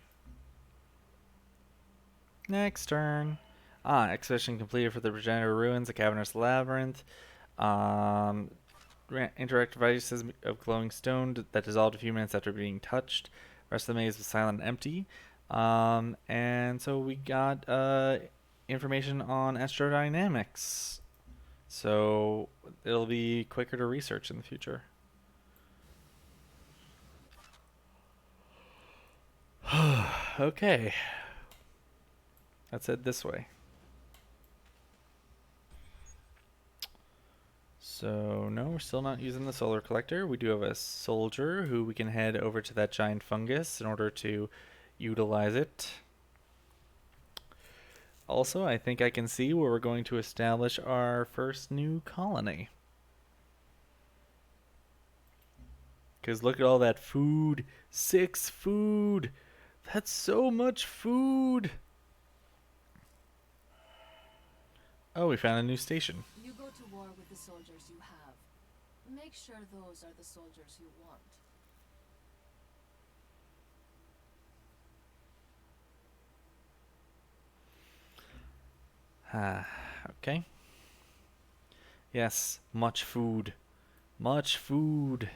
Next turn. Expedition completed for the Progenitor Ruins, the Cavernous Labyrinth. Interactive devices of glowing stone that dissolved a few minutes after being touched. Rest of the maze was silent and empty. And so we got information on astrodynamics. So it'll be quicker to research in the future. Okay. Let's head this way. So, no, we're still not using the solar collector. We do have a soldier who we can head over to that giant fungus in order to utilize it. Also, I think I can see where we're going to establish our first new colony. Because look at all that food. 6 food. That's so much food. Oh, we found a new station. You go to war with the soldiers you have. Make sure those are the soldiers you want. Okay. Yes, much food. Much food.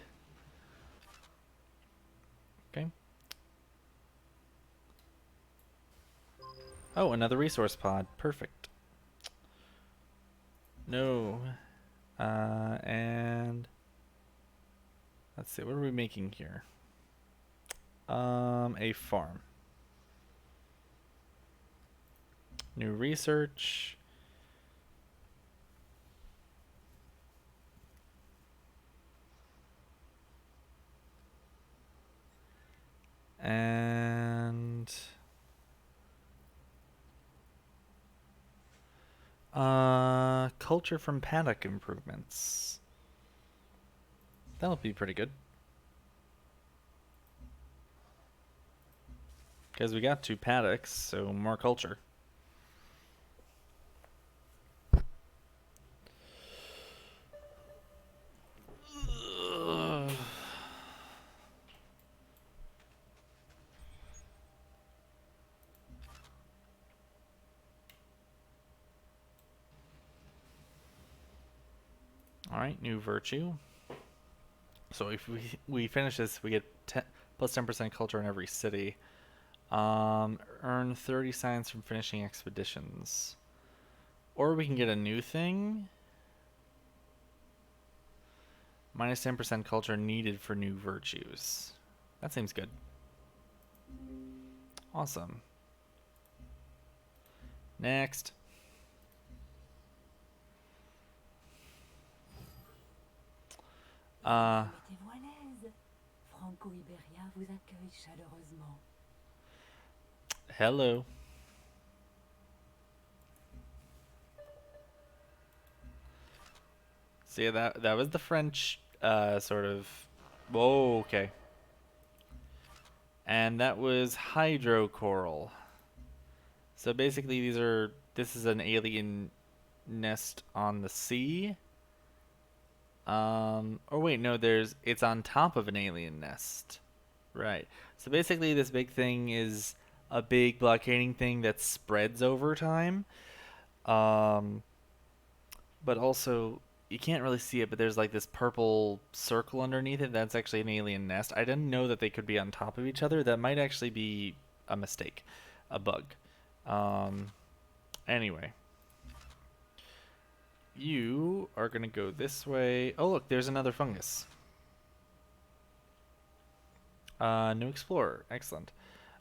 Okay. Oh, another resource pod. Perfect. No. And let's see, what are we making here? A farm. New research. And culture from paddock improvements. That'll be pretty good. Because we got 2 paddocks, so more culture. Alright, new virtue. So if we finish this, we get plus 10% culture in every city. Earn 30 science from finishing expeditions. Or we can get a new thing. Minus 10% culture needed for new virtues. That seems good. Awesome. Next. Mettez-vous à l'aise. Franco-Iberia vous accueille chaleureusement. Hello. So yeah, that was the French sort of. Whoa, okay. And that was hydrocoral. So basically, this is an alien nest on the sea. Or wait, no, it's on top of an alien nest. Right. So basically, this big thing is a big blockading thing that spreads over time. Um, but also you can't really see it, but there's like this purple circle underneath it. That's actually an alien nest. I didn't know that they could be on top of each other. That might actually be a mistake, a bug. Um, anyway, you are gonna go this way. Oh, look, there's another fungus. New explorer, excellent.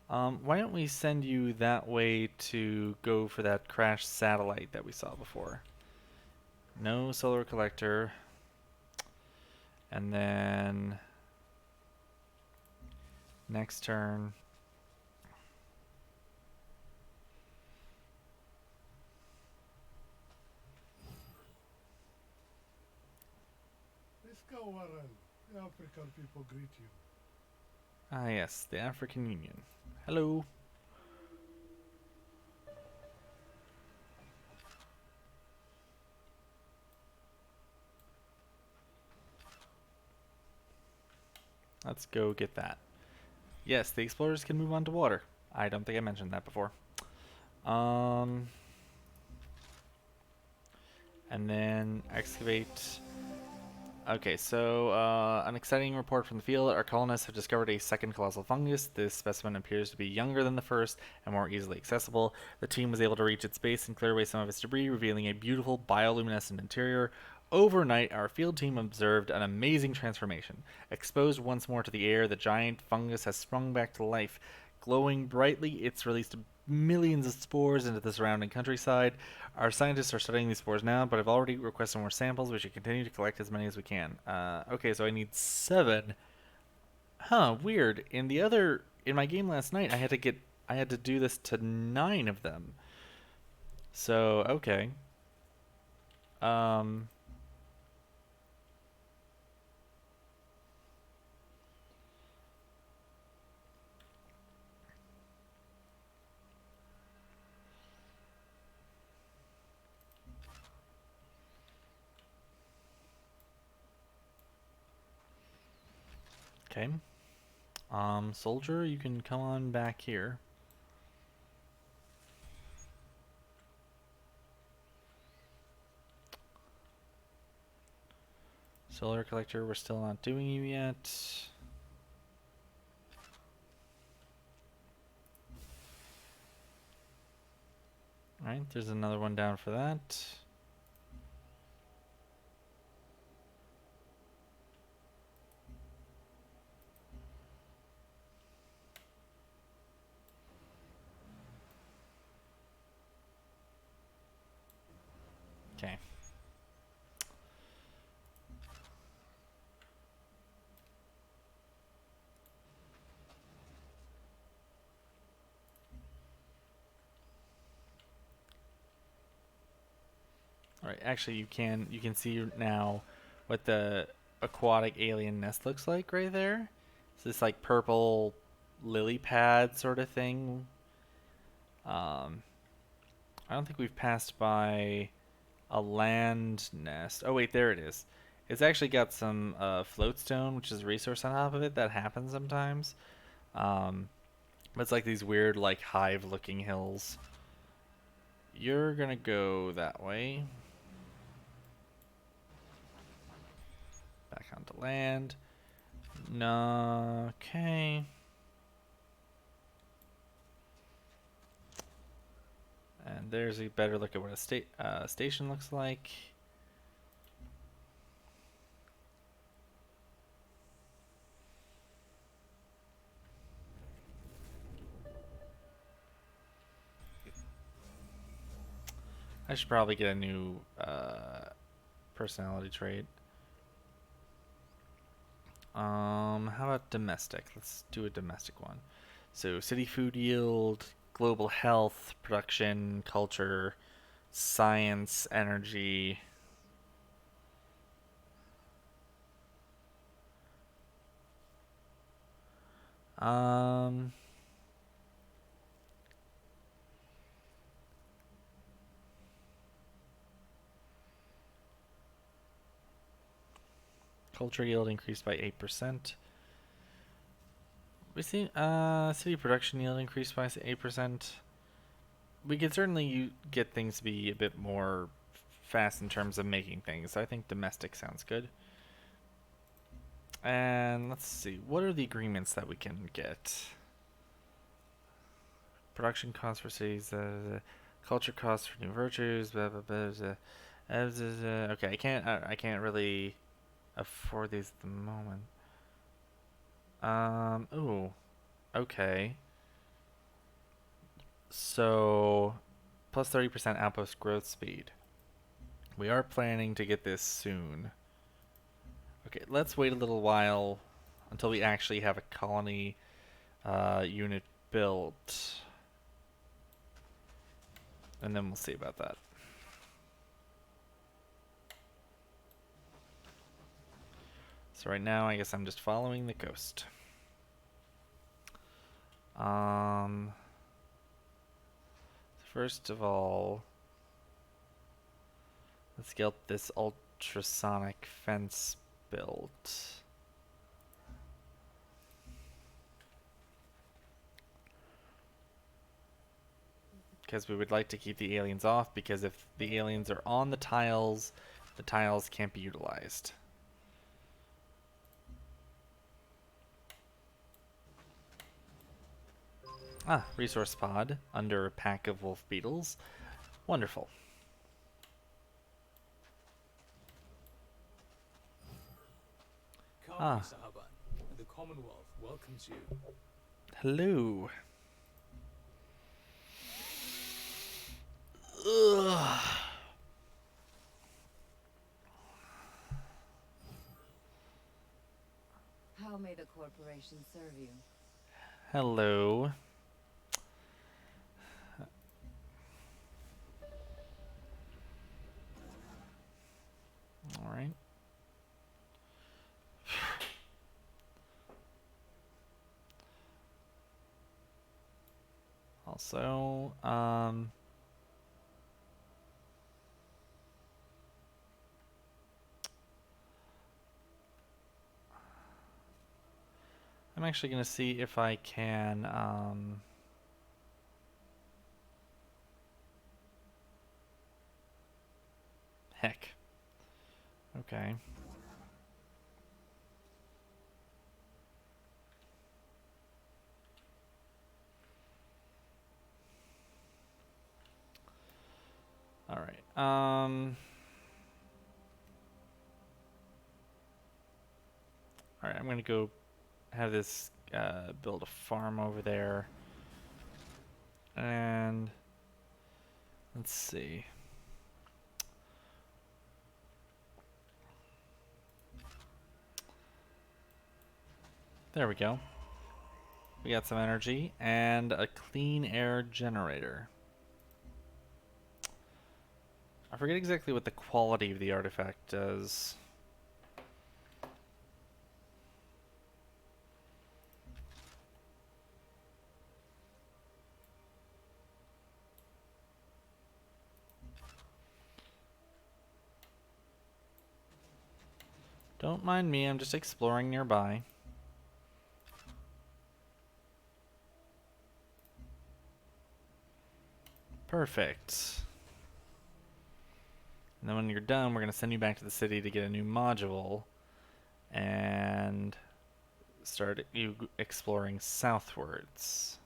Why don't we send you that way to go for that crashed satellite that we saw before? No solar collector. And then next turn. Miska Warren, the African people greet you. Ah, yes, the African Union. Hello. Let's go get that. Yes, the explorers can move on to water. I don't think I mentioned that before. Um, and then excavate. Okay, so an exciting report from the field. Our colonists have discovered a second colossal fungus. This specimen appears to be younger than the first and more easily accessible. The team was able to reach its base and clear away some of its debris, revealing a beautiful bioluminescent interior. Overnight, our field team observed an amazing transformation. Exposed once more to the air, the giant fungus has sprung back to life. Glowing brightly, it's released millions of spores into the surrounding countryside. Our scientists are studying these spores now, but I've already requested more samples. We should continue to collect as many as we can. Okay, so I need 7. Huh, weird. In my game last night, I had to do this to 9 of them. So, okay. Um, okay. Soldier, you can come on back here. Solar collector, we're still not doing you yet. Alright, there's another one down for that. Okay. Alright, actually you can see now what the aquatic alien nest looks like right there. It's this like purple lily pad sort of thing. I don't think we've passed by a land nest. Oh wait, there it is. It's actually got some floatstone, which is a resource on top of it that happens sometimes. But it's like these weird like hive-looking hills. You're gonna go that way. Back onto land. No, okay. And there's a better look at what a station looks like. I should probably get a new personality trait. How about domestic? Let's do a domestic one. So city food yield, global health, production, culture, science, energy. Um, Culture yield increased by 8%. We see city production yield increased by 8%. We could certainly get things to be a bit more fast in terms of making things. I think domestic sounds good. And let's see, what are the agreements that we can get? Production costs for cities, culture costs for new virtues, blah blah blah. Okay, I can't really afford these at the moment. Ooh, okay. So, plus 30% outpost growth speed. We are planning to get this soon. Okay, let's wait a little while until we actually have a colony unit built. And then we'll see about that. So right now, I guess I'm just following the coast. First of all, let's get this ultrasonic fence built. Because we would like to keep the aliens off, because if the aliens are on the tiles can't be utilized. Ah, resource pod under a pack of wolf beetles. Wonderful. Come, Sahaban. The Commonwealth welcomes you. Hello. Ugh. How may the corporation serve you? Hello. All right. Also, I'm actually going to see if I can, heck. Okay. All right. All right, I'm going to go have this build a farm over there. And let's see. There we go. We got some energy and a clean air generator. I forget exactly what the quality of the artifact does. Don't mind me, I'm just exploring nearby. Perfect. And then when you're done, we're going to send you back to the city to get a new module and start you exploring southwards.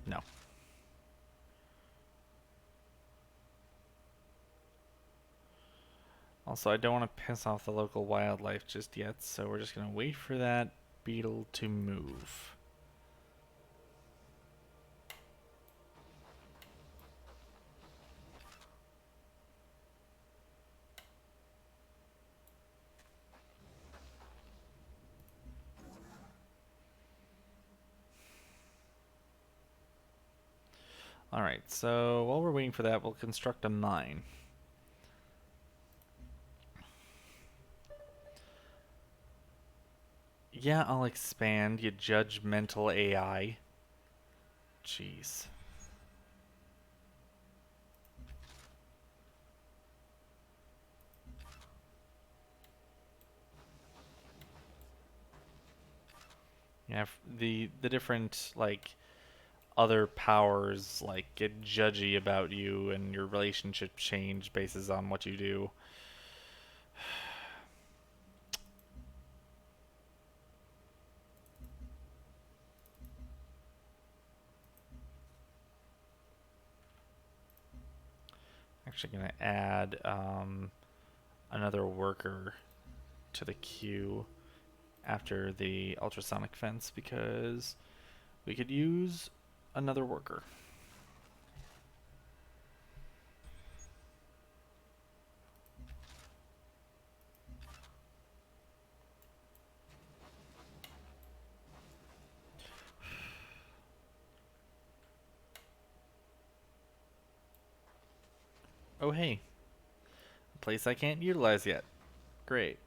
No. Also, I don't want to piss off the local wildlife just yet, so we're just going to wait for that beetle to move. Alright, so while we're waiting for that, we'll construct a mine. Yeah, I'll expand, you judgmental AI. Jeez. Yeah, the different like other powers like get judgy about you, and your relationship change bases on what you do. Actually, gonna add another worker to the queue after the ultrasonic fence because we could use another worker. Oh hey, a place I can't utilize yet. Great.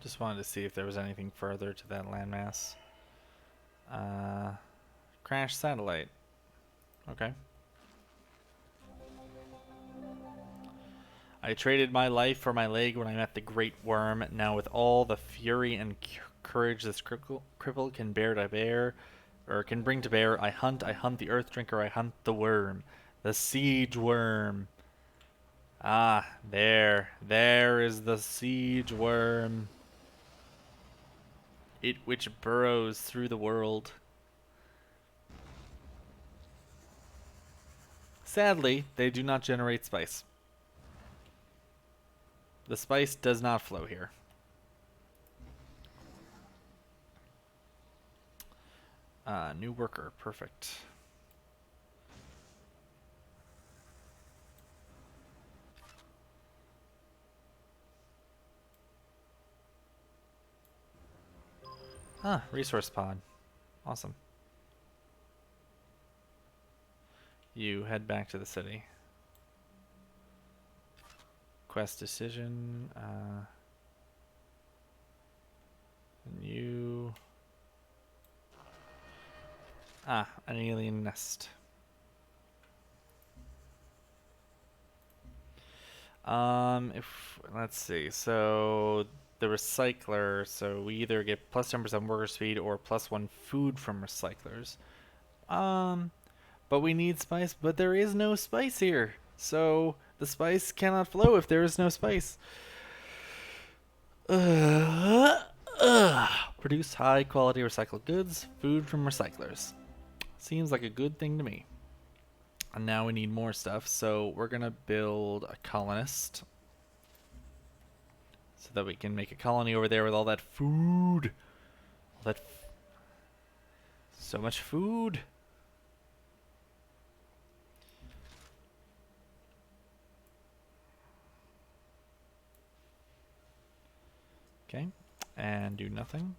Just wanted to see if there was anything further to that landmass. Crash satellite. Okay. I traded my life for my leg when I met the Great Worm. Now with all the fury and courage this cripple can bear, or can bring to bear, I hunt the Earth Drinker, I hunt the worm. The Siege Worm. Ah, there is the Siege Worm. It which burrows through the world. Sadly, they do not generate spice. The spice does not flow here. New worker, perfect. Ah, resource pod. Awesome. You head back to the city. Quest decision. And you. Ah, an alien nest. If let's see. So the recycler. So we either get plus 10% worker speed or plus 1 food from recyclers. But we need spice. But there is no spice here. So the spice cannot flow if there is no spice. Produce high quality recycled goods, food from recyclers. Seems like a good thing to me. And now we need more stuff, so we're gonna build a colonist. So that we can make a colony over there with all that food. So much food. Okay, and do nothing.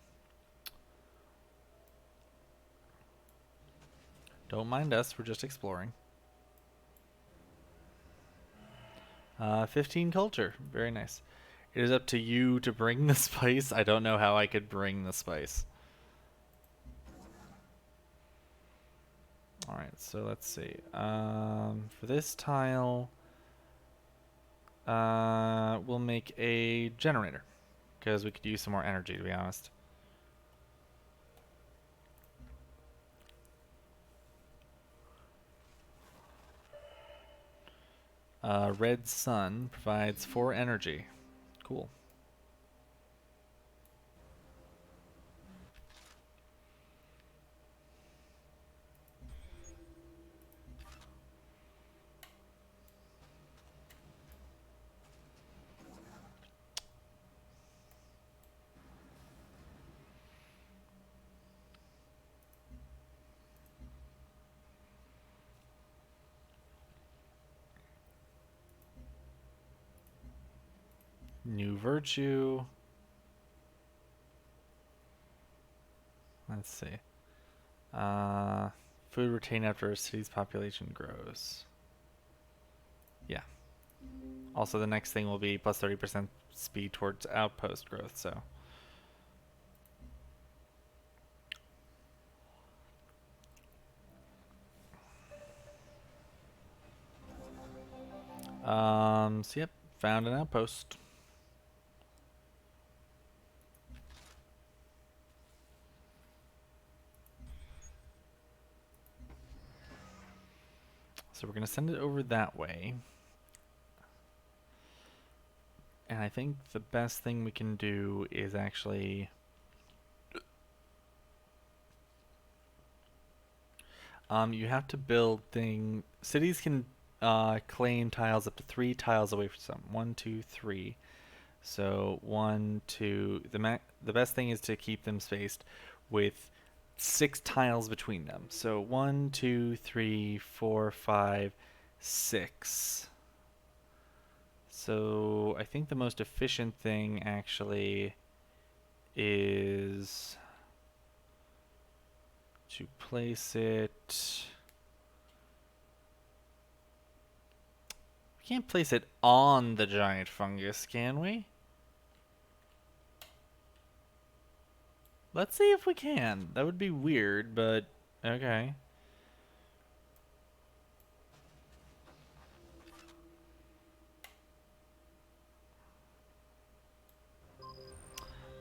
Don't mind us, we're just exploring. 15 culture, very nice. It is up to you to bring the spice. I don't know how I could bring the spice. Alright, so let's see. For this tile, we'll make a generator. Because we could use some more energy, to be honest. Red sun provides 4 energy. Cool. New virtue. Let's see. Food retained after a city's population grows. Yeah. Also, the next thing will be plus 30% speed towards outpost growth, so. So yep, found an outpost. So we're gonna send it over that way. And I think the best thing we can do is actually you have to build cities can claim tiles up to 3 tiles away from some. 1, 2, 3. So 1, 2. The best thing is to keep them spaced with 6 tiles between them. So 1, 2, 3, 4, 5, 6. So I think the most efficient thing actually is to place it. We can't place it on the giant fungus, can we? Let's see if we can. That would be weird, but okay.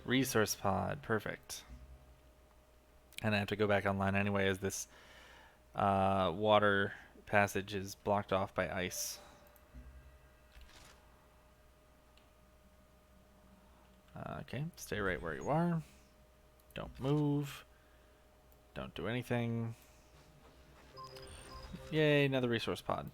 Resource pod, perfect. And I have to go back online anyway as this water passage is blocked off by ice. Okay, stay right where you are. Don't move. Don't do anything. Yay, another resource pod.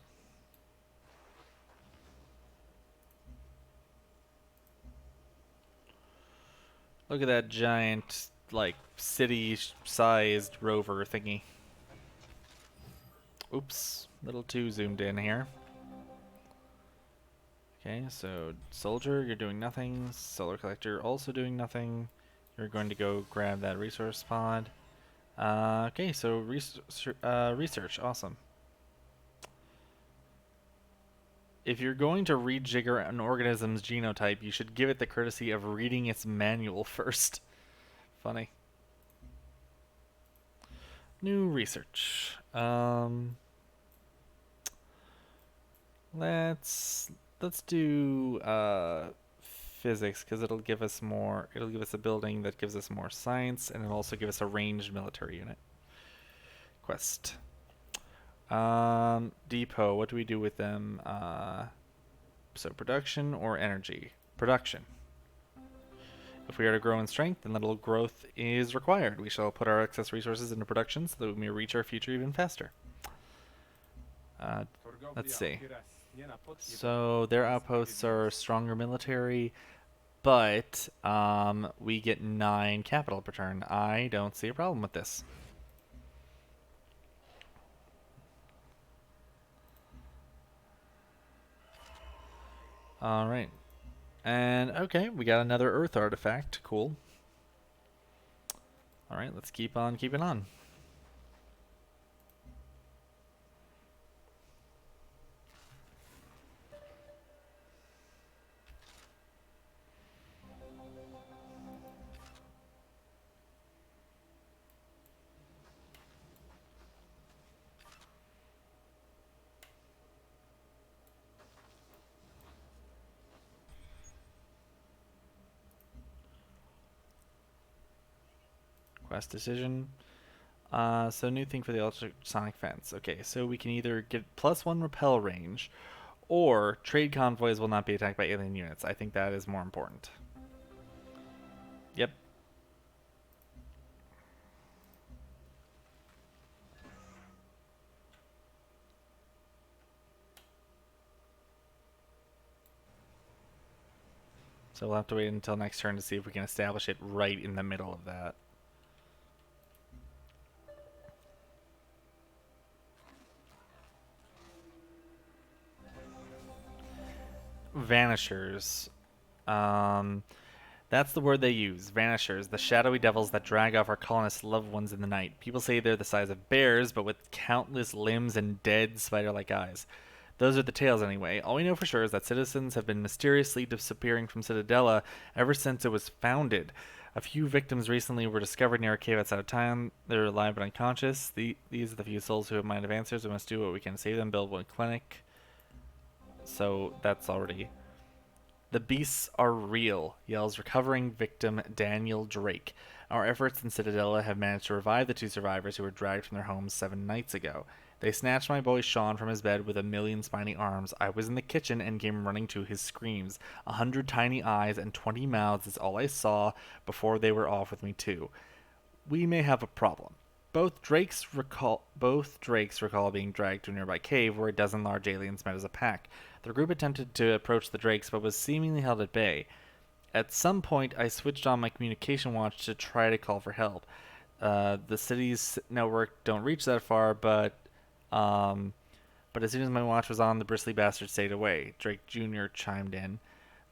Look at that giant, like, city-sized rover thingy. Oops, a little too zoomed in here. Okay, so soldier, you're doing nothing. Solar collector, also doing nothing. You're going to go grab that resource pod. Okay, so research, awesome. If you're going to rejigger an organism's genotype, you should give it the courtesy of reading its manual first. Funny. New research. Let's do physics because it'll give us more. It'll give us a building that gives us more science, and it'll also give us a ranged military unit. Quest. Depot. What do we do with them? So production or energy? Production. If we are to grow in strength, then little growth is required. We shall put our excess resources into production so that we may reach our future even faster. Let's see. So their outposts are stronger military, but we get 9 capital per turn. I don't see a problem with this. Alright. And okay, we got another Earth artifact. Cool. Alright, let's keep on keeping on. Quest decision. So new thing for the ultrasonic fence. Okay, so we can either get +1 repel range, or trade convoys will not be attacked by alien units. I think that is more important. Yep. So we'll have to wait until next turn to see if we can establish it right in the middle of that. Vanishers. That That's the word they use. Vanishers, the shadowy devils that drag off our colonists' loved ones in the night. People say they're the size of bears, but with countless limbs and dead spider-like eyes. Those are the tales anyway. All we know for sure is that citizens have been mysteriously disappearing from Citadella ever since it was founded. A few victims recently were discovered near a cave outside of town. They're alive but unconscious. These are the few souls who have mind of answers. We must do what we can to save them, build one clinic. So that's already... The beasts are real, yells recovering victim Daniel Drake. Our efforts in Citadella have managed to revive the two survivors who were dragged from their homes 7 nights ago. They snatched my boy Sean from his bed with a million spiny arms. I was in the kitchen and came running to his screams. 100 tiny eyes and 20 mouths is all I saw before they were off with me too. We may have a problem. Both drakes recall being dragged to a nearby cave where a dozen large aliens met as a pack. The group attempted to approach the drakes but was seemingly held at bay. At some point, I switched on my communication watch to try to call for help. The city's network don't reach that far, um, but as soon as my watch was on, the bristly bastard stayed away. Drake Jr. chimed in.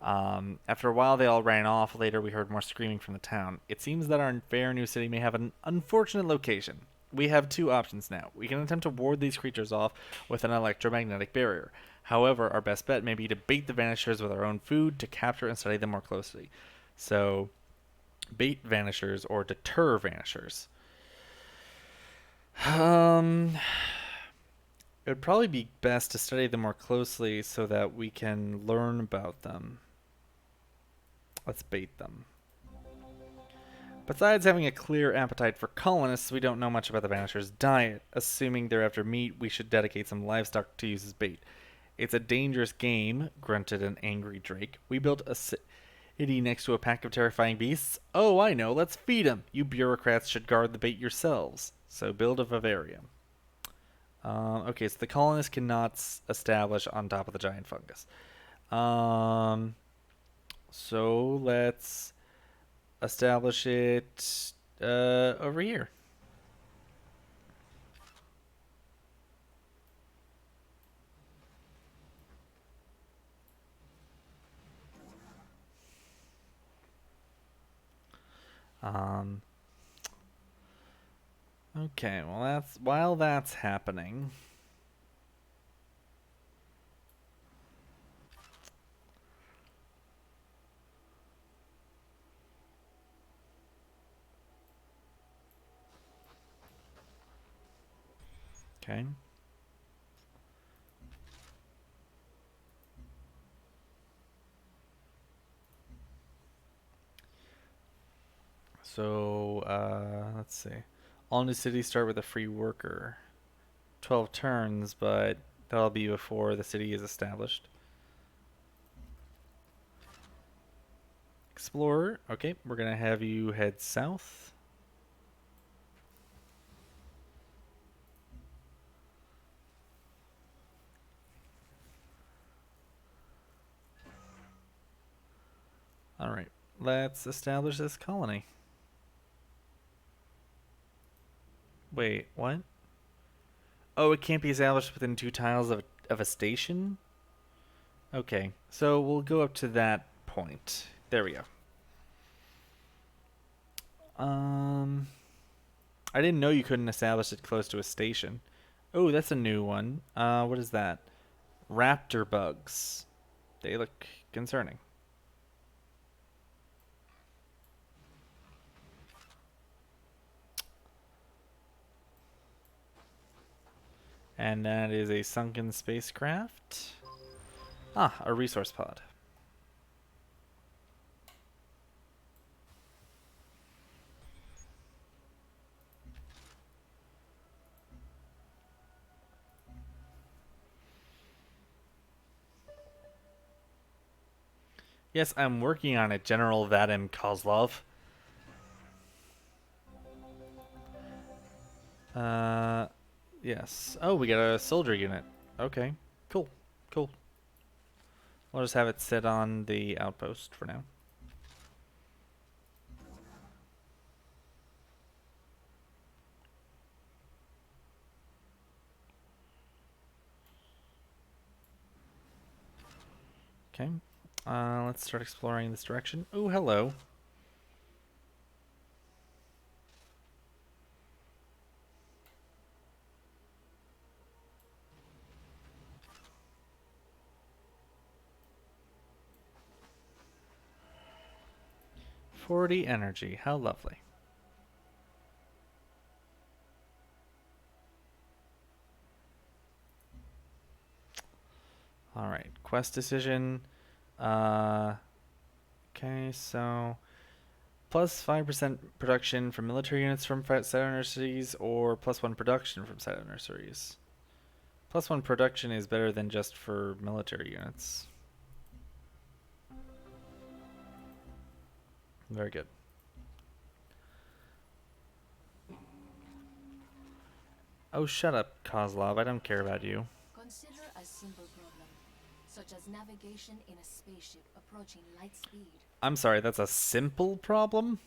After a while, they all ran off. Later, we heard more screaming from the town. It seems that our fair new city may have an unfortunate location. We have two options now. We can attempt to ward these creatures off with an electromagnetic barrier. However, our best bet may be to bait the vanishers with our own food to capture and study them more closely. So, bait vanishers or deter vanishers. It would probably be best to study them more closely so that we can learn about them. Let's bait them. Besides having a clear appetite for colonists, we don't know much about the Vanisher's diet. Assuming they're after meat, we should dedicate some livestock to use as bait. It's a dangerous game, grunted an angry Drake. We built a city next to a pack of terrifying beasts. Oh, I know, let's feed 'em. You bureaucrats should guard the bait yourselves. So build a vivarium. Okay, so the colonists cannot establish on top of the giant fungus. So let's establish it over here. Okay, well while that's happening. Okay. So, let's see. All new cities start with a free worker. 12 turns, but that'll be before the city is established. Explorer. Okay, we're going to have you head south. Alright, let's establish this colony. Wait, what? Oh, it can't be established within 2 tiles of a station? Okay, so we'll go up to that point. There we go. I didn't know you couldn't establish it close to a station. Oh, that's a new one. What is that? Raptor bugs. They look concerning. And that is a sunken spacecraft. Ah, a resource pod. Yes, I'm working on it, General Vadim Kozlov. Yes. Oh, we got a soldier unit. Okay, cool, cool. We'll just have it sit on the outpost for now. Okay. Let's start exploring this direction. Oh, hello. 40 energy. How lovely. All right, quest decision. Okay, so plus 5% production from military units from site nurseries, or plus 1 production from site nurseries. Plus 1 production is better than just for military units. Very good. Oh, shut up, Kozlov. I don't care about you. Consider a simple problem, such as navigation in a spaceship approaching light speed. I'm sorry, that's a simple problem?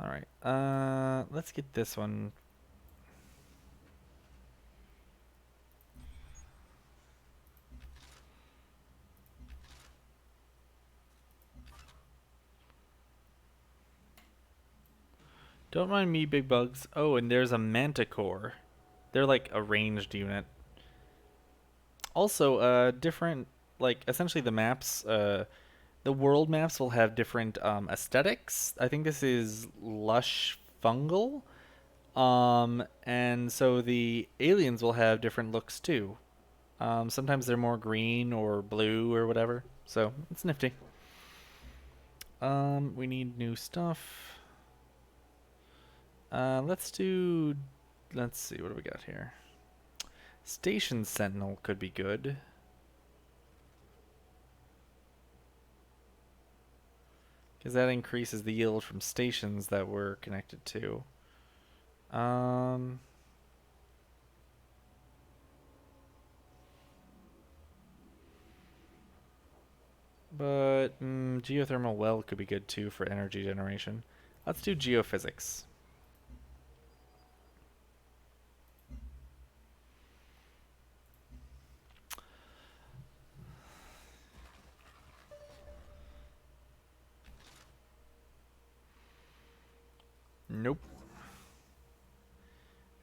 Alright, let's get this one. Don't mind me, big bugs. Oh, and there's a manticore. They're like a ranged unit. Also, different, like, essentially the maps, the world maps will have different aesthetics. I think this is lush fungal. And so the aliens will have different looks too. Sometimes they're more green or blue or whatever. So it's nifty. We need new stuff. Let's see, what do we got here? Station Sentinel could be good. Because that increases the yield from stations that we're connected to. But geothermal well could be good too for energy generation. Let's do geophysics. Nope.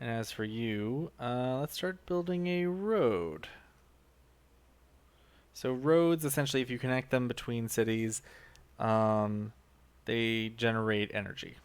And as for you, let's start building a road. So roads, essentially, if you connect them between cities, they generate energy.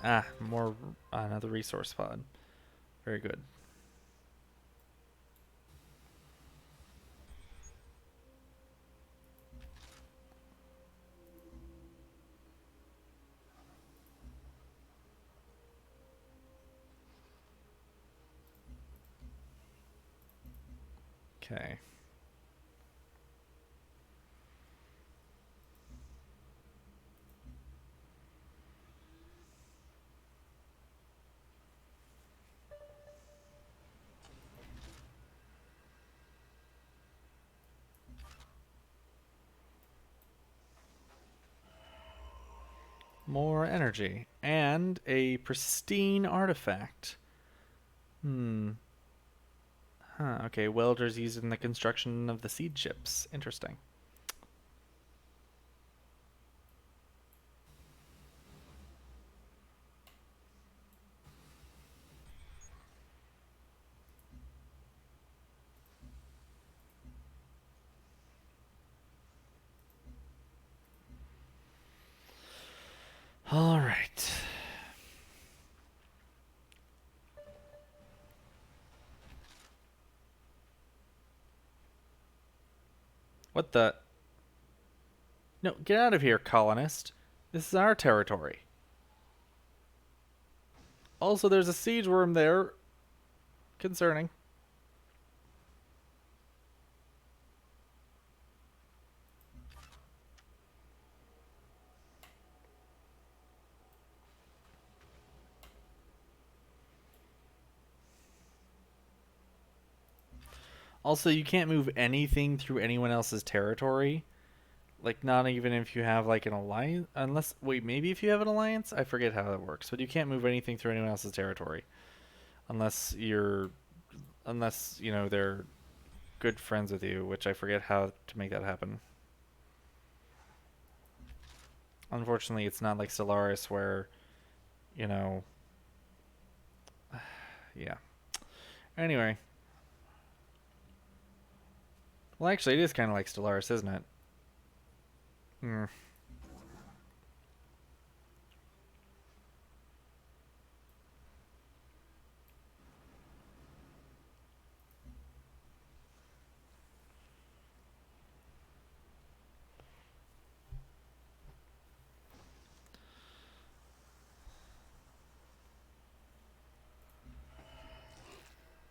Ah, more another resource pod. Very good. Okay. More energy. And a pristine artifact. Huh, okay. Welders used in the construction of the seed ships. Interesting. All right. What the? No, get out of here, colonist. This is our territory. Also, there's a siege worm there. Concerning. Also, you can't move anything through anyone else's territory. Like, not even if you have, like, an alliance. Unless, wait, maybe if you have an alliance? I forget how that works. But you can't move anything through anyone else's territory. Unless you're. Unless, you know, they're good friends with you, which I forget how to make that happen. Unfortunately, it's not like Stellaris where, you know. Yeah. Anyway. Well, actually, it is kind of like Stellaris, isn't it? Hmm.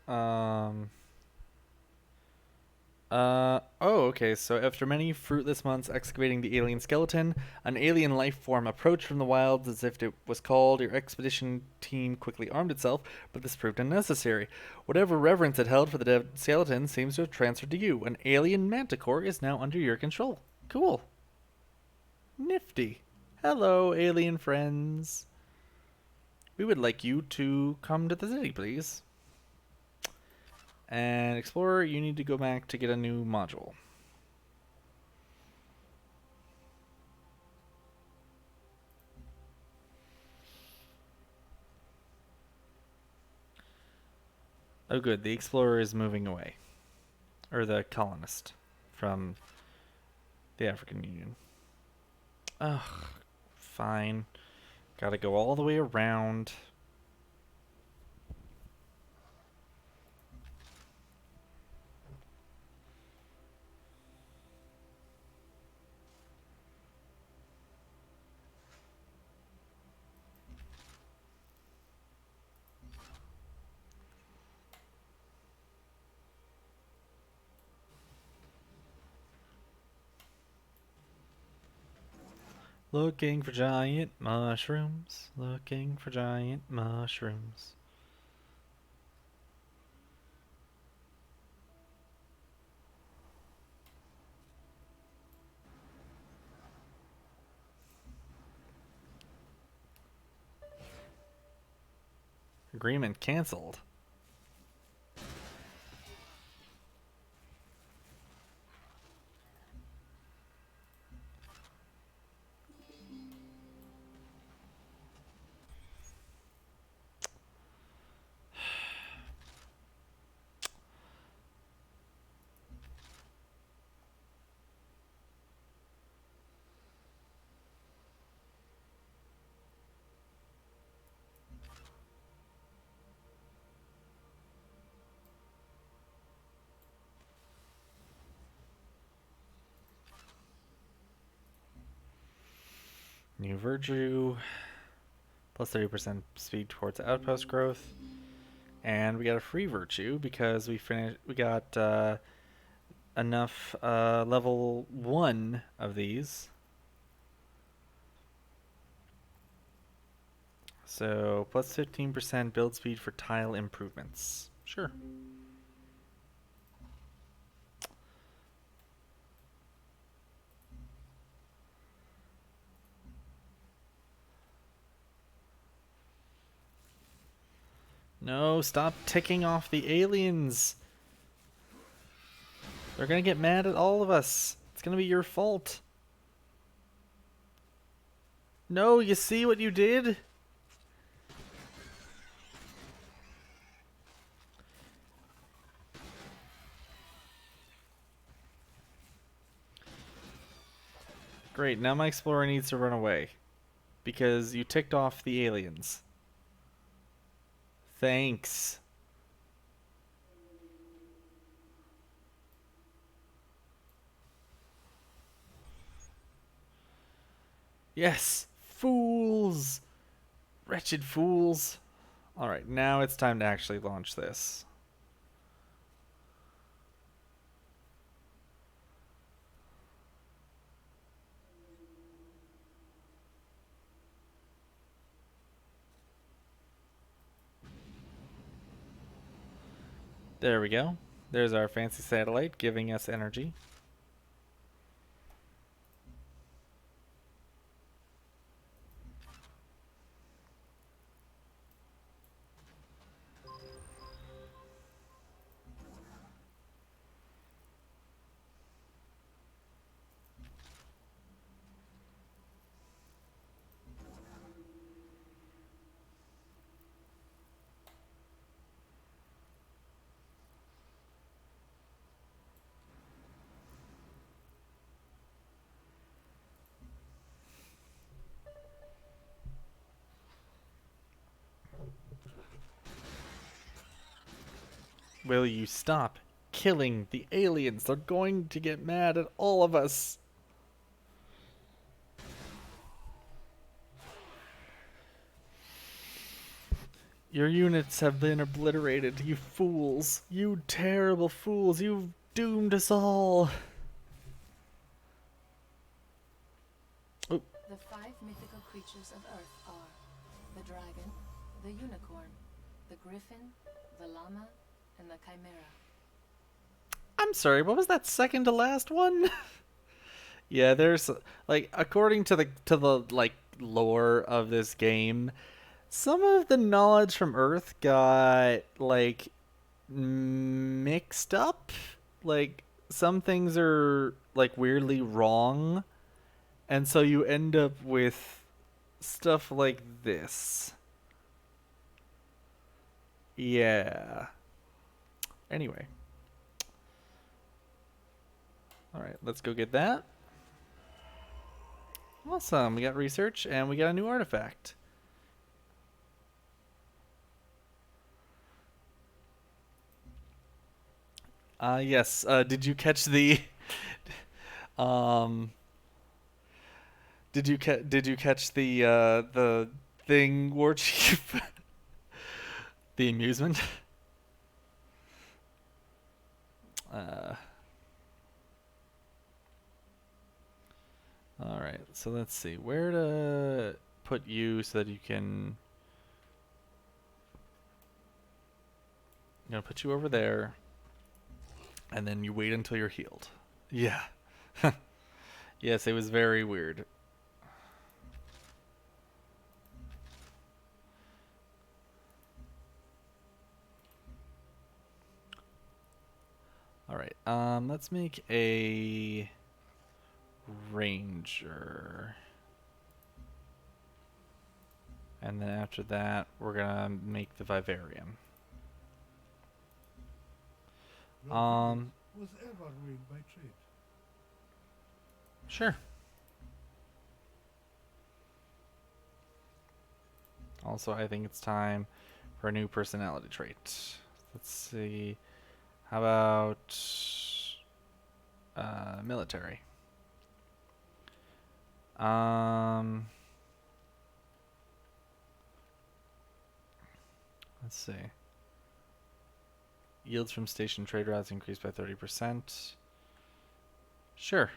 Um. Oh, okay. So after many fruitless months excavating the alien skeleton, an alien life form approached from the wilds as if it was called. Your expedition team quickly armed itself, but this proved unnecessary. Whatever reverence it held for the dead skeleton seems to have transferred to you. An alien manticore is now under your control. Cool. Nifty. Hello, alien friends. We would like you to come to the city, please. And Explorer, you need to go back to get a new module. Oh, good. The Explorer is moving away. Or the colonist from the African Union. Ugh, fine. Gotta go all the way around. Looking for giant mushrooms. Looking for giant mushrooms. Agreement cancelled. New virtue. Plus 30% speed towards outpost growth. And we got a free virtue because we got enough level 1 of these. So plus 15% build speed for tile improvements. Sure. No, stop ticking off the aliens. They're gonna get mad at all of us. It's gonna be your fault. No, you see what you did? Great, now my explorer needs to run away. Because you ticked off the aliens. Thanks. Yes! Fools! Wretched fools! Alright, now it's time to actually launch this. There we go. There's our fancy satellite giving us energy. Will you stop killing the aliens? They're going to get mad at all of us. Your units have been obliterated, you fools. You terrible fools. You've doomed us all. Oh, The 5 mythical creatures of Earth are the dragon, the unicorn, the griffin, the llama, and the chimera. I'm sorry, what was that second to last one? Yeah, there's like according to the like lore of this game, some of the knowledge from Earth got like mixed up. Like some things are like weirdly wrong, and so you end up with stuff like this. Yeah. Anyway. Alright, let's go get that. Awesome, we got research and we got a new artifact. Yes, did you catch the um did you catch the thing, War Chief? The amusement? Uh Alright, so let's see where to put you so that you can. I'm gonna put you over there, and then you wait until you're healed. Yeah. Yes, it was very weird. Alright, let's make a ranger. And then after that, we're gonna make the vivarium. No village was ever ruined by trade. Sure. Also, I think it's time for a new personality trait. Let's see. How about military? Let's see. Yields from station trade routes increased by 30%. Sure.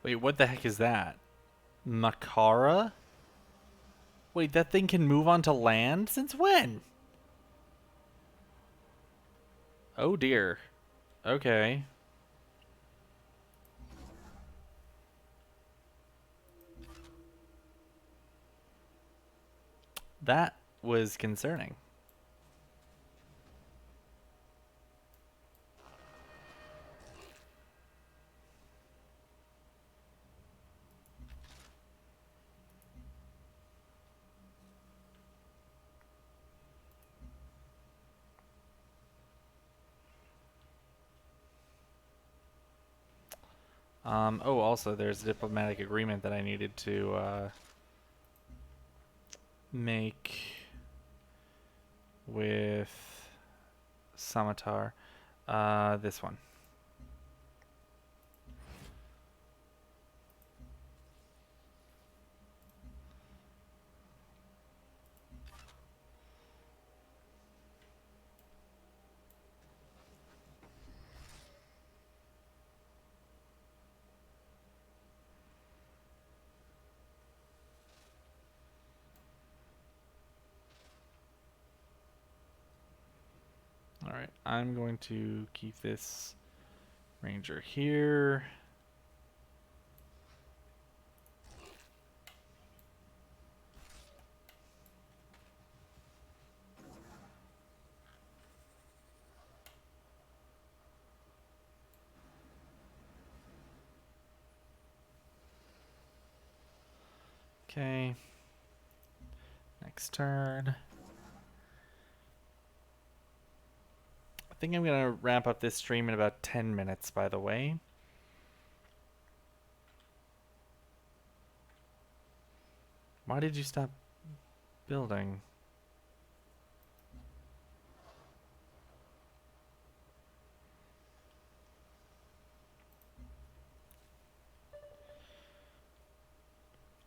Wait, what the heck is that? Makara? Wait, that thing can move onto land? Since when? Oh dear. Okay. That was concerning. Oh, also, there's a diplomatic agreement that I needed to make with Samatar. This one. Alright, I'm going to keep this ranger here. Okay. Next turn. I think I'm going to wrap up this stream in about 10 minutes, by the way. Why did you stop building?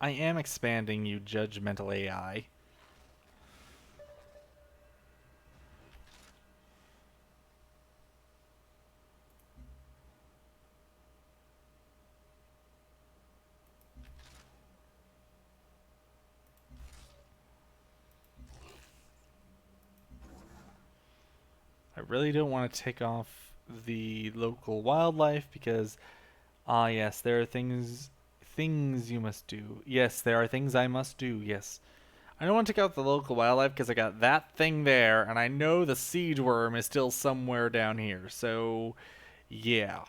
I am expanding, you judgmental AI. I really don't want to take off the local wildlife because, yes, there are things you must do. Yes, there are things I must do. Yes. I don't want to take out the local wildlife because I got that thing there, and I know the siege worm is still somewhere down here. So, yeah.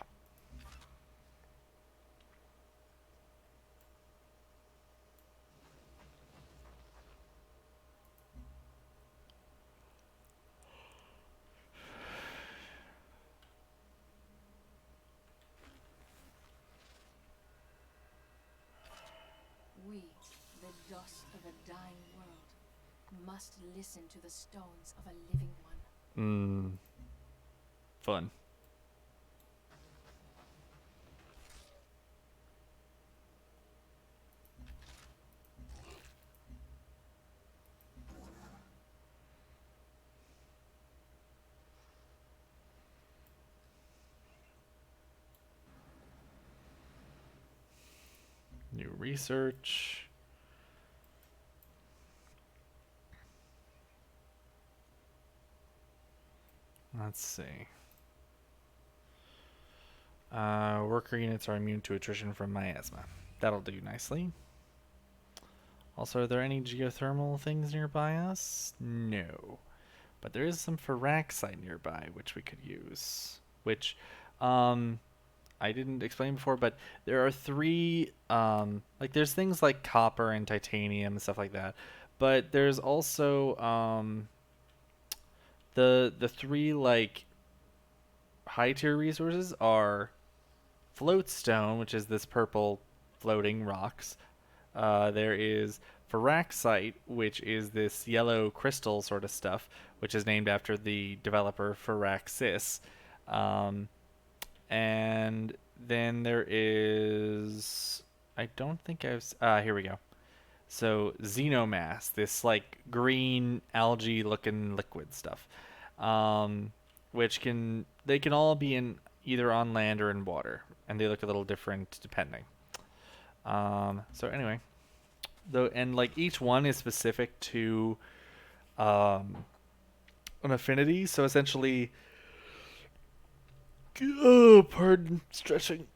We, the dust of a dying world, must listen to the stones of a living one. Fun. New research. Let's see. Worker units are immune to attrition from miasma. That'll do nicely. Also, are there any geothermal things nearby us? No. But there is some Firaxite nearby, which we could use. Which, I didn't explain before, but there are three, like there's things like copper and titanium and stuff like that. But there's also, the three, like, high tier resources are floatstone, which is this purple floating rocks. There is Firaxite, which is this yellow crystal sort of stuff, which is named after the developer Firaxis. And then there is, I don't think here we go. So xenomass, this like green algae looking liquid stuff, which they can all be in either on land or in water, and they look a little different depending. So anyway, though, and like each one is specific to an affinity. So essentially, oh, pardon, stretching.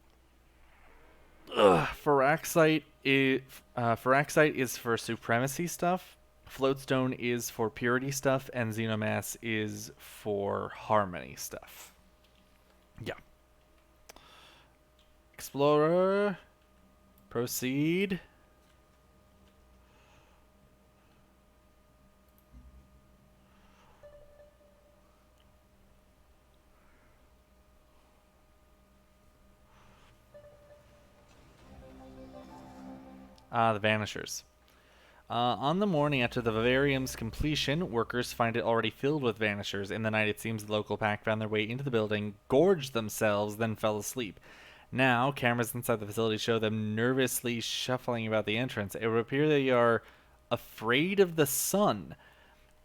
Firaxite is for supremacy stuff. Floatstone is for purity stuff, and Xenomass is for harmony stuff. Yeah. Explorer, proceed. The Vanishers. On the morning after the vivarium's completion, workers find it already filled with vanishers. In the night, it seems the local pack found their way into the building, gorged themselves, then fell asleep. Now, cameras inside the facility show them nervously shuffling about the entrance. It would appear they are afraid of the sun.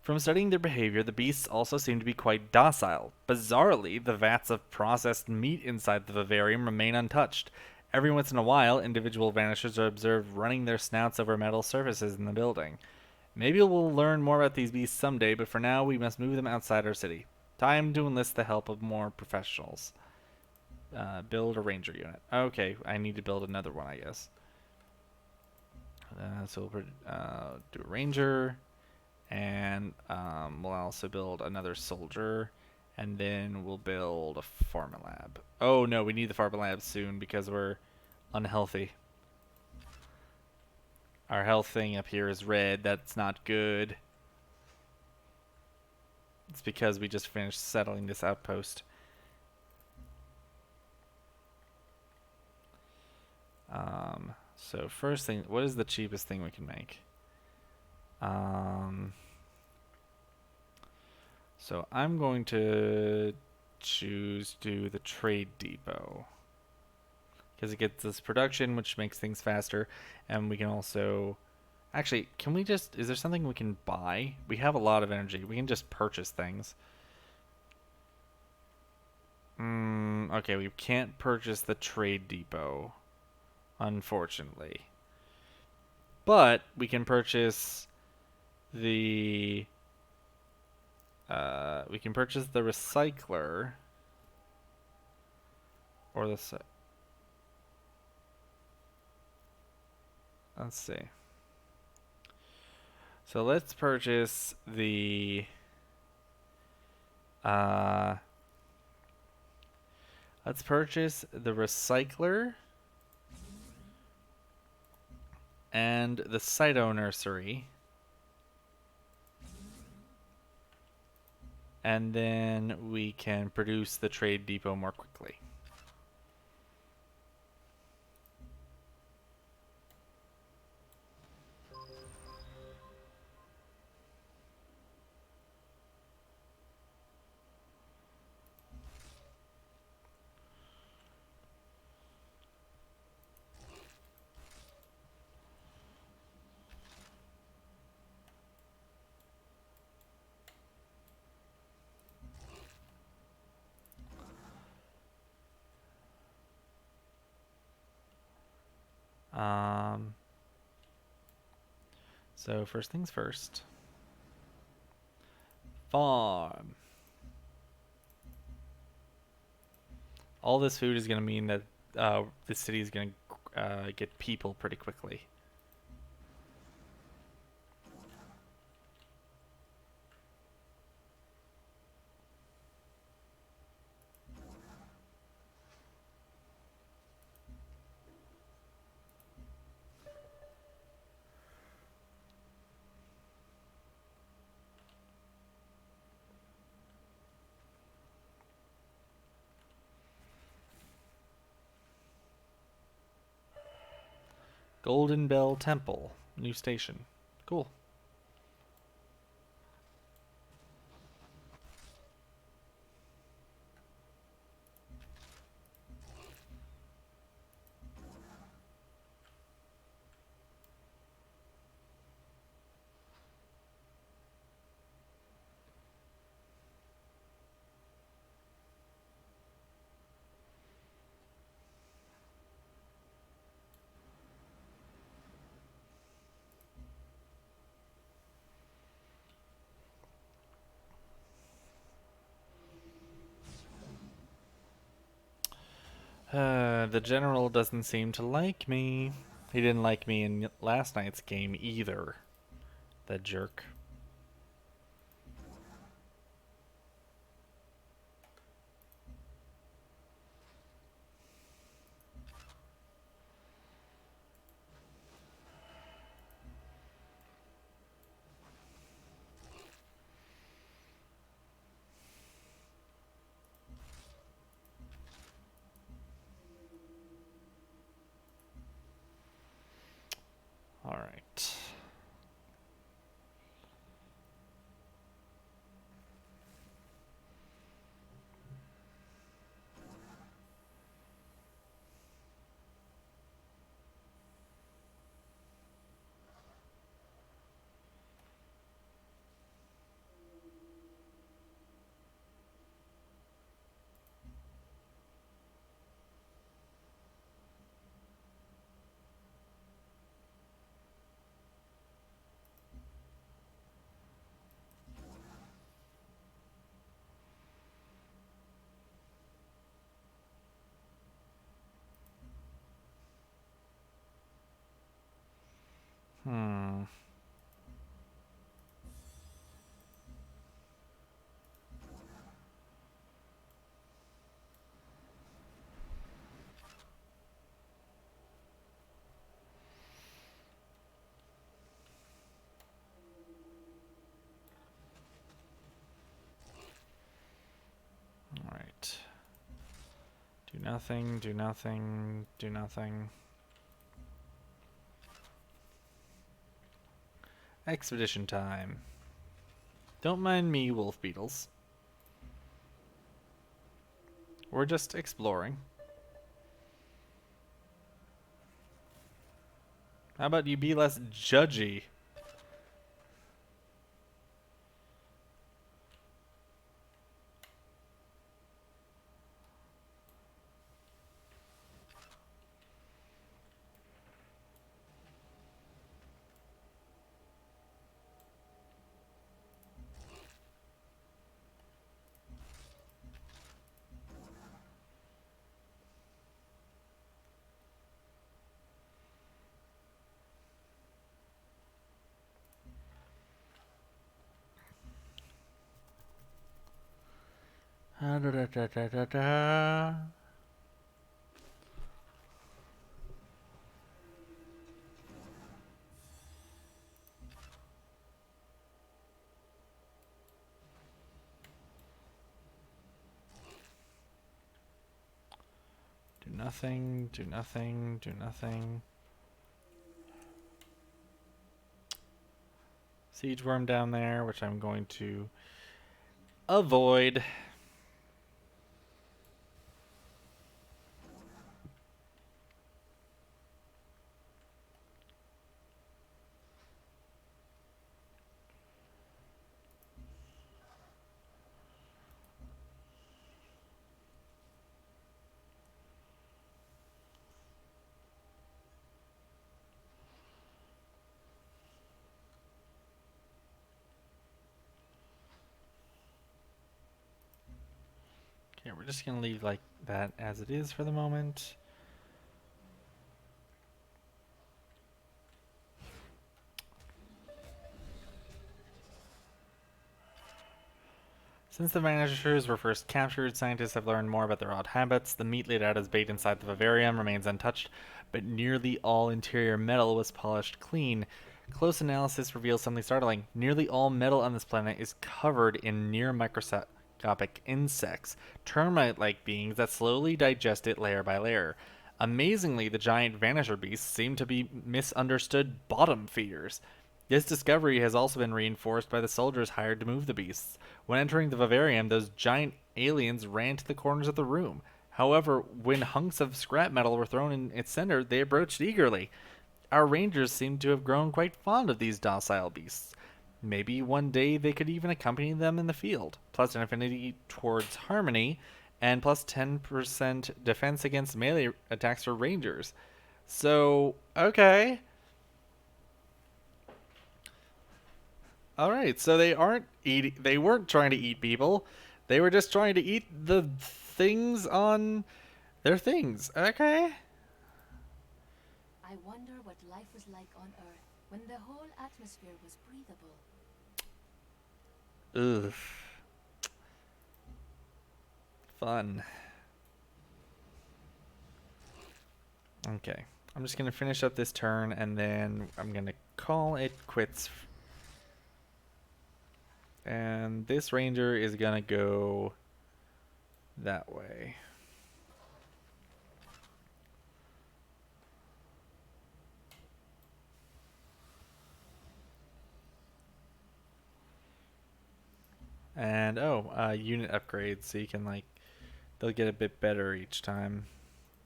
From studying their behavior, the beasts also seem to be quite docile. Bizarrely, the vats of processed meat inside the vivarium remain untouched. Every once in a while, individual vanishers are observed running their snouts over metal surfaces in the building. Maybe we'll learn more about these beasts someday, but for now, we must move them outside our city. Time to enlist the help of more professionals. Build a ranger unit. Okay, I need to build another one, I guess. So we'll do a ranger. And we'll also build another soldier. And then we'll build a pharma lab. Oh no, we need the pharma lab soon because we're unhealthy. Our health thing up here is red. That's not good. It's because we just finished settling this outpost. So first thing, what is the cheapest thing we can make? So I'm going to choose to do the trade depot because it gets this production, which makes things faster, and we can also actually, can we just, is there something we can buy? We have a lot of energy. We can just purchase things. Okay, we can't purchase the trade depot, unfortunately. But we can purchase the recycler or the let's see. So let's purchase the recycler and the Cyto nursery. And then we can produce the trade depot more quickly. So first things first. Farm. All this food is going to mean that the city is going to get people pretty quickly. Golden Bell Temple, new station. Cool. The general doesn't seem to like me. He didn't like me in last night's game either. That jerk. right. Hmm. All right. Do nothing, do nothing, do nothing. Expedition time. Don't mind me, wolf beetles. We're just exploring. How about you be less judgy? Da, da, da, da, da, da, da. Do nothing, do nothing, do nothing. Siege worm down there, which I'm going to avoid. Okay, we're just gonna leave like that as it is for the moment. Since the vanishers were first captured, scientists have learned more about their odd habits. The meat laid out as bait inside the vivarium remains untouched, but nearly all interior metal was polished clean. Close analysis reveals something startling. Nearly all metal on this planet is covered in near microscopic insects, termite-like beings that slowly digest it layer by layer. Amazingly, the giant vanisher beasts seem to be misunderstood bottom feeders. This discovery has also been reinforced by the soldiers hired to move the beasts. When entering the vivarium, those giant aliens ran to the corners of the room. However, when hunks of scrap metal were thrown in its center, they approached eagerly. Our rangers seem to have grown quite fond of these docile beasts. Maybe one day they could even accompany them in the field. Plus an affinity towards harmony, and plus 10% defense against melee attacks for rangers. So, okay. All right, so they weren't trying to eat people. They were just trying to eat the things on their things. Okay. I wonder what life was like on Earth when the whole atmosphere was breathable. Ugh. Fun. Okay. I'm just going to finish up this turn and then I'm going to call it quits. And this ranger is going to go that way. And unit upgrades, so you can like they'll get a bit better each time.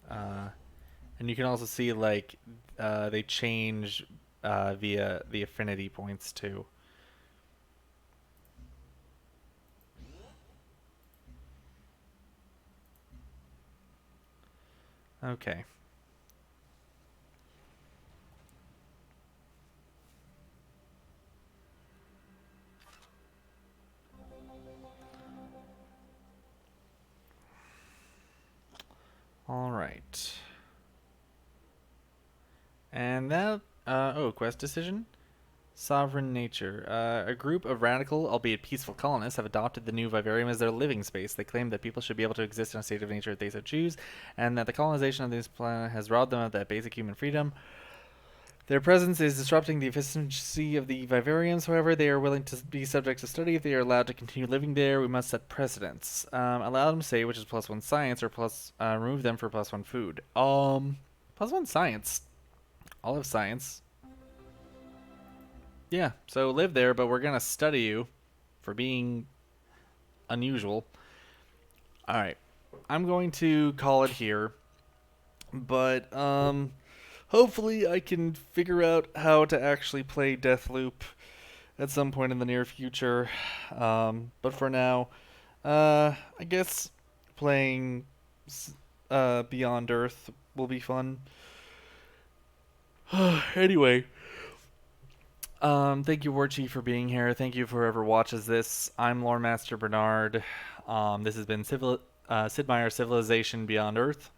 And you can also see like they change via the affinity points too. Okay. All right. And that quest decision. Sovereign nature. A group of radical, albeit peaceful colonists have adopted the new vivarium as their living space. They claim that people should be able to exist in a state of nature if they so choose, and that the colonization of this planet has robbed them of that basic human freedom. Their presence is disrupting the efficiency of the vivariums. However, they are willing to be subject to study. If they are allowed to continue living there, we must set precedents. Allow them to say which is +1 science, or remove them for +1 food. +1 science. I'll have science. Yeah, so live there, but we're gonna study you for being unusual. Alright. I'm going to call it here. But, hopefully I can figure out how to actually play Deathloop at some point in the near future. But for now, I guess playing Beyond Earth will be fun. Anyway, thank you, Warchi, for being here. Thank you for whoever watches this. I'm Lore Master Bernard. This has been Sid Meier's Civilization Beyond Earth.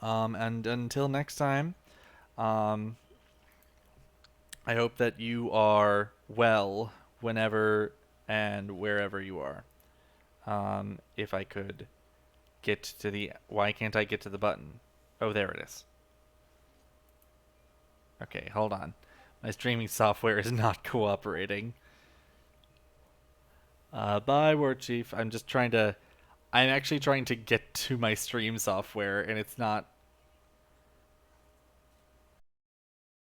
And until next time, I hope that you are well whenever and wherever you are. If I could get to the... Why can't I get to the button? Oh, there it is. Okay, hold on. My streaming software is not cooperating. Bye, War Chief. I'm actually trying to get to my stream software, and it's not